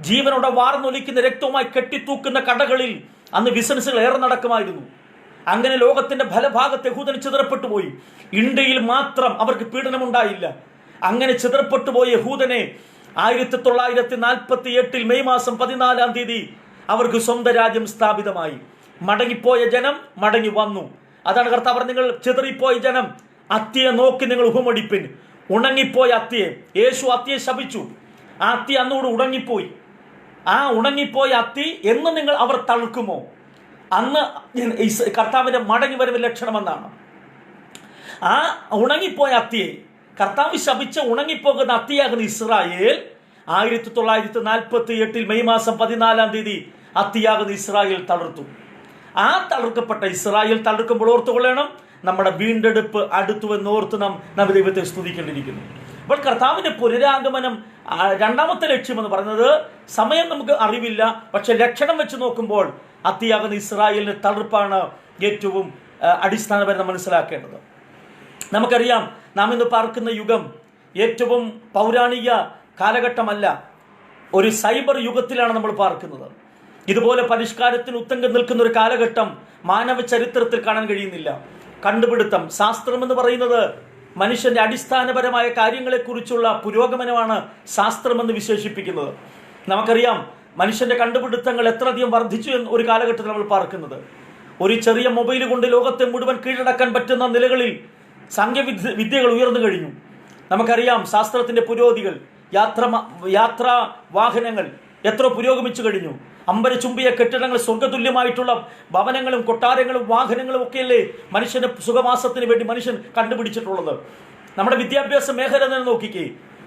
ജീവനോടെ വാർന്നൊലിക്കുന്ന രക്തവുമായി കെട്ടിത്തൂക്കുന്ന കടകളിൽ അന്ന് ബിസിനസ്സുകൾ ഏറെ നടക്കുമായിരുന്നു. അങ്ങനെ ലോകത്തിന്റെ പല ഭാഗത്ത് യഹൂദന് ചിതറപ്പെട്ടു പോയി. ഇന്ത്യയിൽ മാത്രം അവർക്ക് പീഡനമുണ്ടായില്ല. അങ്ങനെ ചിതറപ്പെട്ടു പോയ യഹൂദനെ 1948 മെയ് മാസം 14 അവർക്ക് സ്വന്തം രാജ്യം സ്ഥാപിതമായി. മടങ്ങിപ്പോയ ജനം മടങ്ങി വന്നു. അതാണ് കർത്താവ്, നിങ്ങൾ ചിതറിപ്പോയ ജനം അത്തിയെ നോക്കി നിങ്ങൾ ഉപമടിപ്പിൻ. ഉണങ്ങിപ്പോയ അത്തിയെ, യേശു അത്തിയെ ശപിച്ചു. ആ അത്തി അന്നോട് ഉണങ്ങിപ്പോയി. ആ ഉണങ്ങിപ്പോയ അത്തി എന്ന് നിങ്ങൾ അവർ തളുക്കുമോ, അന്ന് കർത്താവിന്റെ മടങ്ങി വരവ് ലക്ഷണമെന്നാണ്. ആ ഉണങ്ങിപ്പോയ അത്തിയെ, കർത്താവ് ശപിച്ച ഉണങ്ങിപ്പോകുന്ന അത്തിയാകുന്ന ഇസ്രായേൽ 1948 മെയ് മാസം 14 അത്തിയാകുന്ന ഇസ്രായേൽ തളർത്തു. ആ തളർക്കപ്പെട്ട ഇസ്രായേൽ തളർക്കുമ്പോൾ ഓർത്തുകൊള്ളണം, നമ്മുടെ വീണ്ടെടുപ്പ് അടുത്തുവെന്നോർത്ത് നാം ദൈവത്തെ സ്തുതിക്കേണ്ടിയിരിക്കുന്നു. അപ്പോൾ കർത്താവിന്റെ പുനരാഗമനം രണ്ടാമത്തെ ലക്ഷ്യം എന്ന് പറയുന്നത്, സമയം നമുക്ക് അറിവില്ല, പക്ഷെ ലക്ഷണം വെച്ച് നോക്കുമ്പോൾ അത്തിയാകുന്ന ഇസ്രായേലിന്റെ തളർപ്പാണ് ഏറ്റവും അടിസ്ഥാനപരം മനസ്സിലാക്കേണ്ടത്. നമുക്കറിയാം, നാം ഇന്ന് പാർക്കുന്ന യുഗം ഏറ്റവും പൗരാണിക കാലഘട്ടമല്ല, ഒരു സൈബർ യുഗത്തിലാണ് നമ്മൾ പാർക്കുന്നത്. ഇതുപോലെ പരിഷ്കാരത്തിന് ഉത്തങ്കം നിൽക്കുന്ന ഒരു കാലഘട്ടം മാനവ ചരിത്രത്തിൽ കാണാൻ കഴിയുന്നില്ല. കണ്ടുപിടുത്തം, ശാസ്ത്രം എന്ന് പറയുന്നത് മനുഷ്യന്റെ അടിസ്ഥാനപരമായ കാര്യങ്ങളെക്കുറിച്ചുള്ള പുരോഗമനമാണ് ശാസ്ത്രമെന്ന് വിശേഷിപ്പിക്കുന്നത്. നമുക്കറിയാം, മനുഷ്യന്റെ കണ്ടുപിടുത്തങ്ങൾ എത്രയധികം വർദ്ധിച്ചു എന്ന് ഒരു കാലഘട്ടത്തിൽ നമ്മൾ പാർക്കുന്നത്. ഒരു ചെറിയ മൊബൈൽ കൊണ്ട് ലോകത്തെ മുഴുവൻ കീഴടക്കാൻ പറ്റുന്ന നിലകളിൽ സാങ്കേതികവിദ്യകൾ ഉയർന്നു കഴിഞ്ഞു. നമുക്കറിയാം, ശാസ്ത്രത്തിന്റെ പുരോഗതികൾ, യാത്രാ വാഹനങ്ങൾ എത്ര പുരോഗമിച്ചു കഴിഞ്ഞു. അമ്പരചുംബിയ കെട്ടിടങ്ങൾ, സ്വർഗതുല്യമായിട്ടുള്ള ഭവനങ്ങളും കൊട്ടാരങ്ങളും വാഹനങ്ങളും ഒക്കെയല്ലേ മനുഷ്യന്റെ സുഖവാസത്തിന് വേണ്ടി മനുഷ്യൻ കണ്ടുപിടിച്ചിട്ടുള്ളത്. നമ്മുടെ വിദ്യാഭ്യാസ മേഖല തന്നെ നോക്കിക്കേ.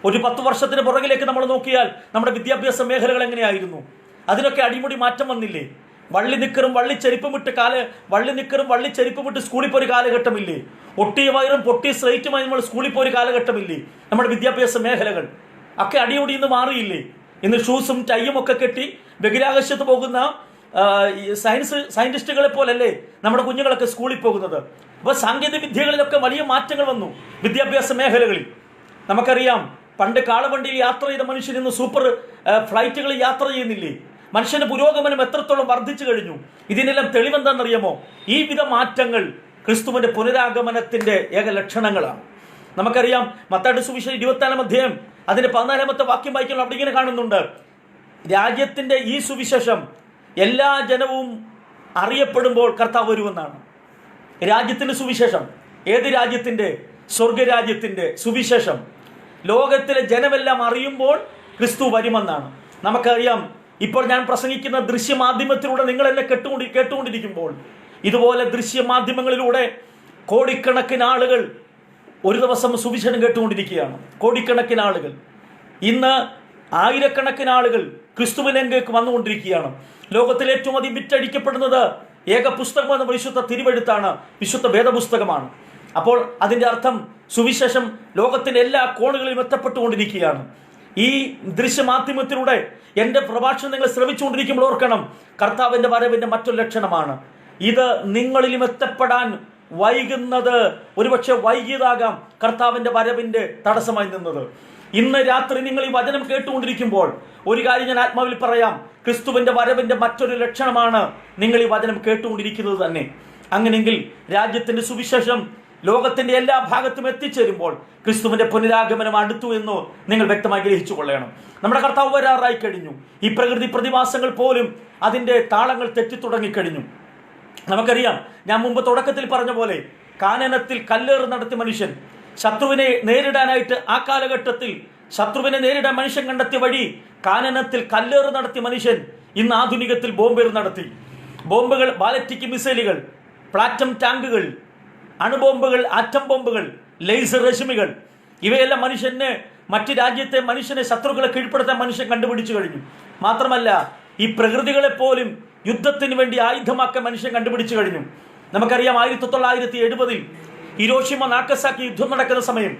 ഒരു 10 വർഷത്തിന് പുറകിലേക്ക് നമ്മൾ നോക്കിയാൽ നമ്മുടെ വിദ്യാഭ്യാസ മേഖലകൾ എങ്ങനെയായിരുന്നു? അതിനൊക്കെ അടിമുടി മാറ്റം വന്നില്ലേ? വള്ളി നിക്കറും വള്ളിച്ചെരിപ്പുമിട്ട് സ്കൂളിൽ പോയൊരു കാലഘട്ടമില്ലേ? ഒട്ടിയ വയറും പൊട്ടിയ സ്ലേറ്റുമായി നമ്മൾ സ്കൂളിൽ പോയൊരു കാലഘട്ടമില്ലേ? നമ്മുടെ വിദ്യാഭ്യാസ മേഖലകൾ ഒക്കെ അടിയോടി ഇന്ന് മാറിയില്ലേ? ഇന്ന് ഷൂസും ടൈയും ഒക്കെ കെട്ടി ബഹിരാകാശത്ത് പോകുന്ന സയന്റിസ്റ്റുകളെ പോലല്ലേ നമ്മുടെ കുഞ്ഞുങ്ങളൊക്കെ സ്കൂളിൽ പോകുന്നത്. അപ്പോൾ സാങ്കേതിക വിദ്യകളിലൊക്കെ വലിയ മാറ്റങ്ങൾ വന്നു വിദ്യാഭ്യാസ മേഖലകളിൽ. നമുക്കറിയാം, പണ്ട് കാളവണ്ടിയിൽ യാത്ര ചെയ്ത മനുഷ്യൻ ഇന്ന് സൂപ്പർ ഫ്ലൈറ്റുകളിൽ യാത്ര ചെയ്യുന്നില്ലേ? മനുഷ്യന്റെ പുരോഗമനം എത്രത്തോളം വർദ്ധിച്ചു കഴിഞ്ഞു. ഇതിനെല്ലാം തെളിവെന്താണെന്നറിയാമോ? ഈ വിധ മാറ്റങ്ങൾ ക്രിസ്തുവിന്റെ പുനരാഗമനത്തിന്റെ ഏക ലക്ഷണങ്ങളാണ്. നമുക്കറിയാം, മത്തായിയുടെ സുവിശേഷം 24-ാം അധ്യായം അതിന്റെ 14-ാമത്തെ വാക്യം വായിക്കുമ്പോൾ അവിടെ ഇങ്ങനെ കാണുന്നുണ്ട്, രാജ്യത്തിന്റെ ഈ സുവിശേഷം എല്ലാ ജനവും അറിയപ്പെടുമ്പോൾ കർത്താവ് വരുമെന്നാണ്. രാജ്യത്തിന്റെ സുവിശേഷം, ഏത് രാജ്യത്തിന്റെ? സ്വർഗരാജ്യത്തിന്റെ സുവിശേഷം ലോകത്തിലെ ജനമെല്ലാം അറിയുമ്പോൾ ക്രിസ്തു വരുമെന്നാണ്. നമുക്കറിയാം, ഇപ്പോൾ ഞാൻ പ്രസംഗിക്കുന്ന ദൃശ്യമാധ്യമത്തിലൂടെ നിങ്ങൾ എന്നെ കേട്ടുകൊണ്ടിരിക്കുമ്പോൾ ഇതുപോലെ ദൃശ്യമാധ്യമങ്ങളിലൂടെ കോടിക്കണക്കിന് ആളുകൾ ഒരു ദിവസം സുവിശേഷം കേട്ടുകൊണ്ടിരിക്കുകയാണ്. കോടിക്കണക്കിന് ആളുകൾ, ഇന്ന് ആയിരക്കണക്കിന് ആളുകൾ ക്രിസ്തുവിലേക്ക് വന്നുകൊണ്ടിരിക്കുകയാണ്. ലോകത്തിൽ ഏറ്റവും അധികം വിറ്റഴിക്കപ്പെടുന്നത് ഏക പുസ്തകമെന്ന വിശുദ്ധ തിരുവെഴുത്താണ്, വിശുദ്ധ വേദപുസ്തകമാണ്. അപ്പോൾ അതിൻ്റെ അർത്ഥം സുവിശേഷം ലോകത്തിന്റെ എല്ലാ കോണുകളിലും എത്തപ്പെട്ടുകൊണ്ടിരിക്കുകയാണ്. ഈ ദൃശ്യമാധ്യമത്തിലൂടെ എൻ്റെ പ്രഭാഷണം നിങ്ങൾ ശ്രമിച്ചുകൊണ്ടിരിക്കുമ്പോൾ ഓർക്കണം, കർത്താവിന്റെ വരവിന്റെ മറ്റൊരു ലക്ഷണമാണ് ഇത്. നിങ്ങളിലും എത്തപ്പെടാൻ വൈകുന്നത് ഒരുപക്ഷെ വൈകിയതാകാം കർത്താവിന്റെ വരവിന്റെ തടസ്സമായി നിന്നത്. ഇന്ന് രാത്രി നിങ്ങൾ ഈ വചനം കേട്ടുകൊണ്ടിരിക്കുമ്പോൾ ഒരു കാര്യം ഞാൻ ആത്മാവിൽ പറയാം, ക്രിസ്തുവിന്റെ വരവിന്റെ മറ്റൊരു ലക്ഷണമാണ് നിങ്ങൾ ഈ വചനം കേട്ടുകൊണ്ടിരിക്കുന്നത് തന്നെ. അങ്ങനെയെങ്കിൽ രാജ്യത്തിന്റെ സുവിശേഷം ലോകത്തിന്റെ എല്ലാ ഭാഗത്തും എത്തിച്ചേരുമ്പോൾ ക്രിസ്തുവിന്റെ പുനരാഗമനം അടുത്തു എന്ന് നിങ്ങൾ വ്യക്തമായി ഗ്രഹിച്ചു കൊള്ളണം. നമ്മുടെ കർത്താവ് വരാറായി കഴിഞ്ഞു. ഈ പ്രകൃതി പ്രതിഭാസങ്ങൾ പോലും അതിന്റെ താളങ്ങൾ തെറ്റിത്തുടങ്ങിക്കഴിഞ്ഞു. നമുക്കറിയാം, ഞാൻ മുമ്പ് തുടക്കത്തിൽ പറഞ്ഞ പോലെ കാനനത്തിൽ കല്ലേറ് നടത്തിയ മനുഷ്യൻ ശത്രുവിനെ നേരിടാനായിട്ട്, ആ കാലഘട്ടത്തിൽ ശത്രുവിനെ നേരിടാൻ മനുഷ്യൻ കണ്ടെത്തിയ വഴി കാനനത്തിൽ കല്ലേറ് നടത്തിയ മനുഷ്യൻ ഇന്ന് ആധുനികത്തിൽ ബോംബേറ് നടത്തി. ബോംബുകൾ, ബാലിസ്റ്റിക് മിസൈലുകൾ, പ്ലാറ്റം ടാങ്കുകൾ, അണുബോംബുകൾ, ആറ്റം ബോംബുകൾ, ലേസർ രശ്മികൾ, ഇവയെല്ലാം മറ്റു രാജ്യത്തെ മനുഷ്യനെ, ശത്രുക്കളെ കീഴ്പ്പെടുത്താൻ മനുഷ്യൻ കണ്ടുപിടിച്ചു കഴിഞ്ഞു. മാത്രമല്ല, ഈ പ്രകൃതികളെ പോലും യുദ്ധത്തിന് വേണ്ടി ആയുധമാക്കാൻ മനുഷ്യൻ കണ്ടുപിടിച്ചു കഴിഞ്ഞു. നമുക്കറിയാം, 1970 ഹിരോഷിമ നാഗസാക്കി യുദ്ധം നടക്കുന്ന സമയം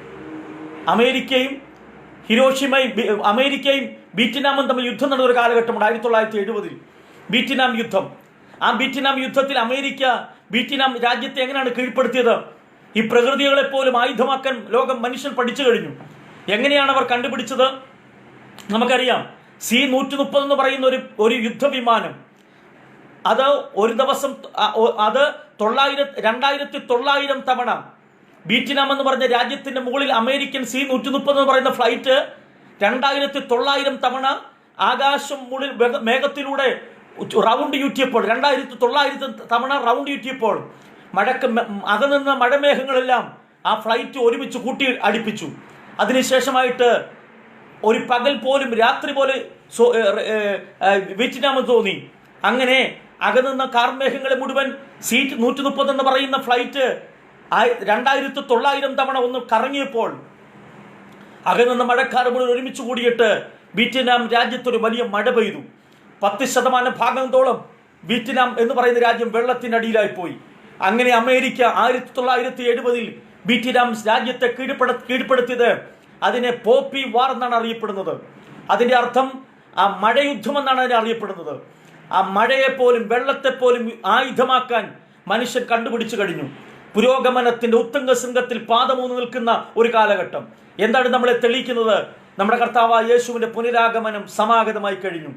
അമേരിക്കയും വിയറ്റ്നാമും തമ്മിൽ യുദ്ധം നടന്ന ഒരു കാലഘട്ടമുണ്ട്. 1970 വിയറ്റ്നാം യുദ്ധം. ആ വിയറ്റ്നാം യുദ്ധത്തിൽ വിയറ്റ്നാം രാജ്യത്തെ എങ്ങനെയാണ് കീഴ്പ്പെടുത്തിയത്? ഈ പ്രകൃതികളെ പോലും ആയുധമാക്കാൻ മനുഷ്യൻ പഠിച്ചു കഴിഞ്ഞു. എങ്ങനെയാണ് അവർ കണ്ടുപിടിച്ചത്? നമുക്കറിയാം, C-130 എന്ന് പറയുന്ന ഒരു യുദ്ധവിമാനം, അത് ഒരു ദിവസം 2900 തവണ വിയറ്റ്നാം എന്ന് പറഞ്ഞ രാജ്യത്തിന്റെ മുകളിൽ അമേരിക്കൻ C-130 എന്ന് പറയുന്ന ഫ്ലൈറ്റ് 2900 തവണ ആകാശം മുകളിൽ മേഘത്തിലൂടെ റൗണ്ട് ചുറ്റിയപ്പോൾ, 2900 തവണ റൗണ്ട് ചുറ്റിയപ്പോൾ അകന്നുന്ന മഴമേഘങ്ങളെല്ലാം ആ ഫ്ലൈറ്റ് ഒരുമിച്ച് കൂട്ടി അടുപ്പിച്ചു. അതിനുശേഷമായിട്ട് ഒരു പകൽ പോലും രാത്രി പോലെ വിയറ്റ്നാം തോന്നി. അങ്ങനെ അകന്നുന്ന കാർമേഘങ്ങളെ മുഴുവൻ C-130 എന്ന് പറയുന്ന ഫ്ലൈറ്റ് 2900 തവണ ഒന്ന് കറങ്ങിയപ്പോൾ അകന്നുന്ന മഴക്കാർ മുഴുവൻ ഒരുമിച്ച് കൂടിയിട്ട് വിയറ്റ്നാം രാജ്യത്തൊരു വലിയ മഴ പെയ്തു. 10% ഭാഗത്തോളം വിയറ്റ്നാം എന്ന് പറയുന്ന രാജ്യം വെള്ളത്തിനടിയിലായി പോയി. അങ്ങനെ അമേരിക്ക 1970 വിയറ്റ്നാം രാജ്യത്തെ കീഴ്പ്പെടുത്തിയത് അതിനെ പോപ്പി വാർ എന്നാണ് അറിയപ്പെടുന്നത്. അതിന്റെ അർത്ഥം ആ മഴയുദ്ധം എന്നാണ് അതിനെ അറിയപ്പെടുന്നത്. ആ മഴയെപ്പോലും വെള്ളത്തെപ്പോലും ആയുധമാക്കാൻ മനുഷ്യൻ കണ്ടുപിടിച്ചു കഴിഞ്ഞു. പുരോഗമനത്തിന്റെ ഉത്തുംഗ ശൃംഗത്തിൽ പാദമൂന്ന് നിൽക്കുന്ന ഒരു കാലഘട്ടം. എന്താണ് നമ്മളെ തെളിയിക്കുന്നത്? നമ്മുടെ കർത്താവായ യേശുവിന്റെ പുനരാഗമനം സമാഗതമായി കഴിഞ്ഞു.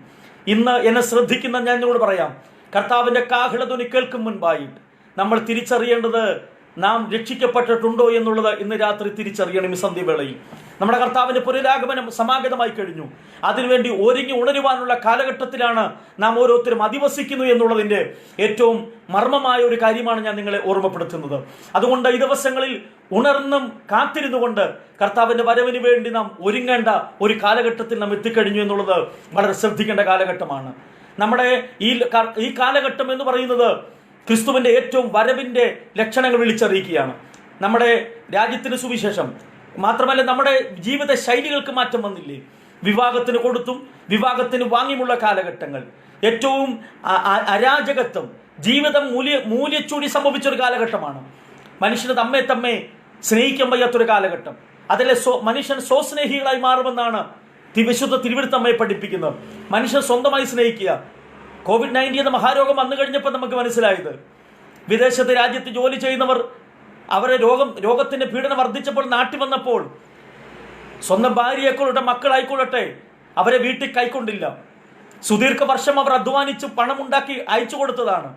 ഇന്ന് എന്നെ ശ്രദ്ധിക്കുന്ന ഞാൻ നിങ്ങളോട് പറയാം, കർത്താവിന്റെ കാഹളധ്വനി കേൾക്കും മുൻപായി നമ്മൾ തിരിച്ചറിയേണ്ടത് നാം രക്ഷിക്കപ്പെട്ടിട്ടുണ്ടോ എന്നുള്ളത് ഇന്ന് രാത്രി തിരിച്ചറിയണം. ഈ സന്ധ്യവേളയിൽ നമ്മുടെ കർത്താവിന്റെ പുനരാഗമനം സമാഗതമായി കഴിഞ്ഞു. അതിനുവേണ്ടി ഒരുങ്ങി ഉണരുവാനുള്ള കാലഘട്ടത്തിലാണ് നാം ഓരോരുത്തരും അധിവസിക്കുന്നു എന്നുള്ളതിന്റെ ഏറ്റവും മർമ്മമായ ഒരു കാര്യമാണ് ഞാൻ നിങ്ങളെ ഓർമ്മപ്പെടുത്തുന്നത്. അതുകൊണ്ട് ഈ ദിവസങ്ങളിൽ ഉണർന്നും കാത്തിരുന്നുകൊണ്ട് കർത്താവിന്റെ വരവിന് വേണ്ടി നാം ഒരുങ്ങേണ്ട ഒരു കാലഘട്ടത്തിൽ നാം എത്തിക്കഴിഞ്ഞു എന്നുള്ളത് വളരെ ശ്രദ്ധിക്കേണ്ട കാലഘട്ടമാണ്. നമ്മുടെ ഈ കാലഘട്ടം എന്ന് പറയുന്നത് ക്രിസ്തുവിന്റെ ഏറ്റവും വരവിന്റെ ലക്ഷണങ്ങൾ വിളിച്ചറിയിക്കുകയാണ്. നമ്മുടെ രാജ്യത്തിന് സുവിശേഷം മാത്രമല്ല, നമ്മുടെ ജീവിത ശൈലികൾക്ക് മാറ്റം വന്നില്ലേ? വിവാഹത്തിന് കൊടുത്തും വിവാഹത്തിന് വാങ്ങിയുമുള്ള കാലഘട്ടങ്ങൾ, ഏറ്റവും അരാജകത്വം, ജീവിതം മൂല്യച്ചൂടി സംഭവിച്ചൊരു കാലഘട്ടമാണ്. മനുഷ്യന് തമ്മെ സ്നേഹിക്കാൻ വയ്യാത്തൊരു കാലഘട്ടം. അതിലെ മനുഷ്യൻ സ്വസ്നേഹികളായി മാറുമെന്നാണ് വിശുദ്ധ തിരുവെഴുത്തമ്മയെ പഠിപ്പിക്കുന്നത്. മനുഷ്യൻ സ്വന്തമായി സ്നേഹിക്കുക. COVID-19 എന്ന മഹാരോഗം വന്നു കഴിഞ്ഞപ്പോൾ നമുക്ക് മനസ്സിലായത്, വിദേശത്തെ രാജ്യത്ത് ജോലി ചെയ്യുന്നവർ അവരെ രോഗത്തിന്റെ പീഡനം വർദ്ധിച്ചപ്പോൾ നാട്ടിൽ വന്നപ്പോൾ സ്വന്തം ഭാര്യയായിക്കൊള്ളട്ടെ, മക്കളായിക്കൊള്ളട്ടെ, അവരെ വീട്ടിൽ കൈക്കൊണ്ടില്ല. സുദീർഘ വർഷം അവർ അധ്വാനിച്ച് പണമുണ്ടാക്കി അയച്ചു കൊടുത്തതാണ്.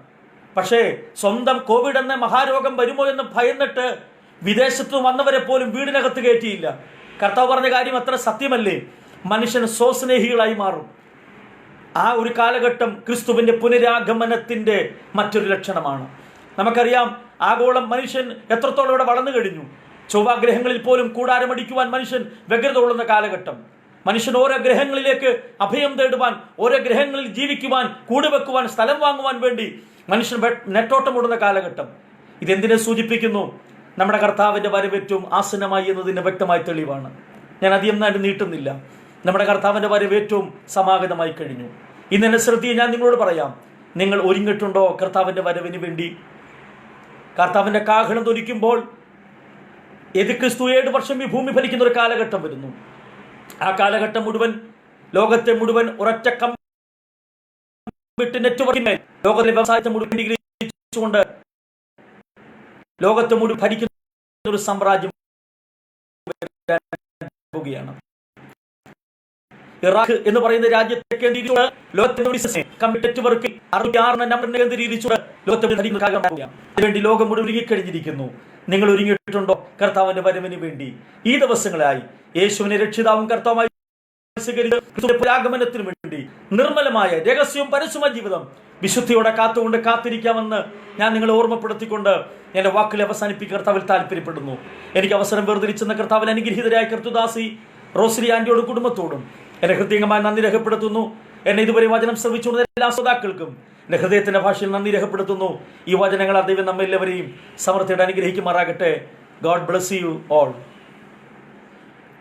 പക്ഷേ സ്വന്തം കോവിഡ് എന്ന മഹാരോഗം വരുമോ എന്ന് ഭയന്നിട്ട് വിദേശത്ത് വന്നവരെ പോലും വീടിനകത്ത് കയറ്റിയില്ല. കർത്താവ് പറഞ്ഞ കാര്യം അത്ര സത്യമല്ലേ? മനുഷ്യൻ സ്വസ്നേഹികളായി മാറും. ആ ഒരു കാലഘട്ടം ക്രിസ്തുവിന്റെ പുനരാഗമനത്തിന്റെ മറ്റൊരു ലക്ഷണമാണ്. നമുക്കറിയാം, ആഗോളം മനുഷ്യൻ എത്രത്തോളം ഇവിടെ വളർന്നു കഴിഞ്ഞു. ചൊവ്വാഗ്രഹങ്ങളിൽ പോലും കൂടാരമടിക്കുവാൻ മനുഷ്യൻ വ്യഗ്രത കൊള്ളുന്ന കാലഘട്ടം. മനുഷ്യൻ ഓരോ ഗ്രഹങ്ങളിലേക്ക് അഭയം തേടുവാൻ, ഓരോ ഗ്രഹങ്ങളിൽ ജീവിക്കുവാൻ, കൂടുവെക്കുവാൻ, സ്ഥലം വാങ്ങുവാൻ വേണ്ടി മനുഷ്യൻ നെട്ടോട്ടം ഓടുന്ന കാലഘട്ടം. ഇതെന്തിനെ സൂചിപ്പിക്കുന്നു? നമ്മുടെ കർത്താവിന്റെ വരവേറ്റവും ആസന്നമായി എന്നതിന്റെ വ്യക്തമായ തെളിവാണ്. ഞാൻ അധികം നേരം നീട്ടുന്നില്ല. നമ്മുടെ കർത്താവിന്റെ വരവേറ്റവും സമാഗതമായി കഴിഞ്ഞു. ഇന്നെന്നെ ശ്രദ്ധിയെ ഞാൻ നിങ്ങളോട് പറയാം, നിങ്ങൾ ഒരുങ്ങിയിട്ടുണ്ടോ കർത്താവിന്റെ വരവിന് വേണ്ടി? കർത്താവിന്റെ കാഹളം തൊലിക്കുമ്പോൾ ക്രിസ്തു 7 വർഷം ഈ ഭൂമി ഭരിക്കുന്ന ഒരു കാലഘട്ടം വരുന്നു. ആ കാലഘട്ടം മുഴുവൻ, ലോകത്തെ മുഴുവൻ ഒരൊറ്റ നെറ്റ്വർക്കിന്മേൽ ലോകത്തിലെ വ്യവസായത്തെ മുഴുവൻ കൊണ്ട് ലോകത്തെ മുഴുവൻ ഭരിക്കുന്ന ഒരു സാമ്രാജ്യം പോവുകയാണ്. ഇറാഖ് എന്ന് പറയുന്ന രാജ്യത്തെ കേന്ദ്രീകരിച്ചുകൊണ്ട് ലോകത്തിന്റെ നെറ്റ്വർക്കിൽ 66 നമ്പറിനെ കേന്ദ്രീകരിച്ചുകൊണ്ട് അതിനുവേണ്ടി ലോകം മുഴുവൻ ഒരുങ്ങിക്കഴിഞ്ഞിരിക്കുന്നു. നിങ്ങൾ ഒരുങ്ങിയിട്ടുണ്ടോ കർത്താവിന്റെ വരവിന് വേണ്ടി? ഈ ദിവസങ്ങളായി യേശുവിനെ രക്ഷിതാവും കർത്താവുമായി ആഗമനത്തിനു വേണ്ടി നിർമ്മലമായ രഹസ്യവും പരസ്യമായ ജീവിതം വിശുദ്ധിയോടെ കാത്തിരിക്കാമെന്ന് ഞാൻ നിങ്ങളെ ഓർമ്മപ്പെടുത്തിക്കൊണ്ട് എന്റെ വാക്കുകളെ അവസാനിപ്പിക്കാൻ കർത്താവിൽ താല്പര്യപ്പെടുന്നു. എനിക്ക് അവസരം വേർതിരിച്ചെന്ന കർത്താവിൽ അനുഗ്രഹീതരായ കർത്തുദാസി റോസ്ലി ആന്റിയോടും കുടുംബത്തോടും എന്നെ ഹൃദയമായി നന്ദി രേഖപ്പെടുത്തുന്നു. എന്നെ ഇതുവരെ വചനം ശ്രവിച്ചുകൊണ്ട എല്ലാ ശ്രോതാക്കൾക്കും എന്റെ ഹൃദയത്തിന്റെ ഭാഷയിൽ നന്ദി രേഖപ്പെടുത്തുന്നു. ഈ വചനങ്ങൾ ദൈവം നമ്മെല്ലാവരെയും സമൃദ്ധിയോടെ അനുഗ്രഹിക്കുമാറാകട്ടെ. God bless you all.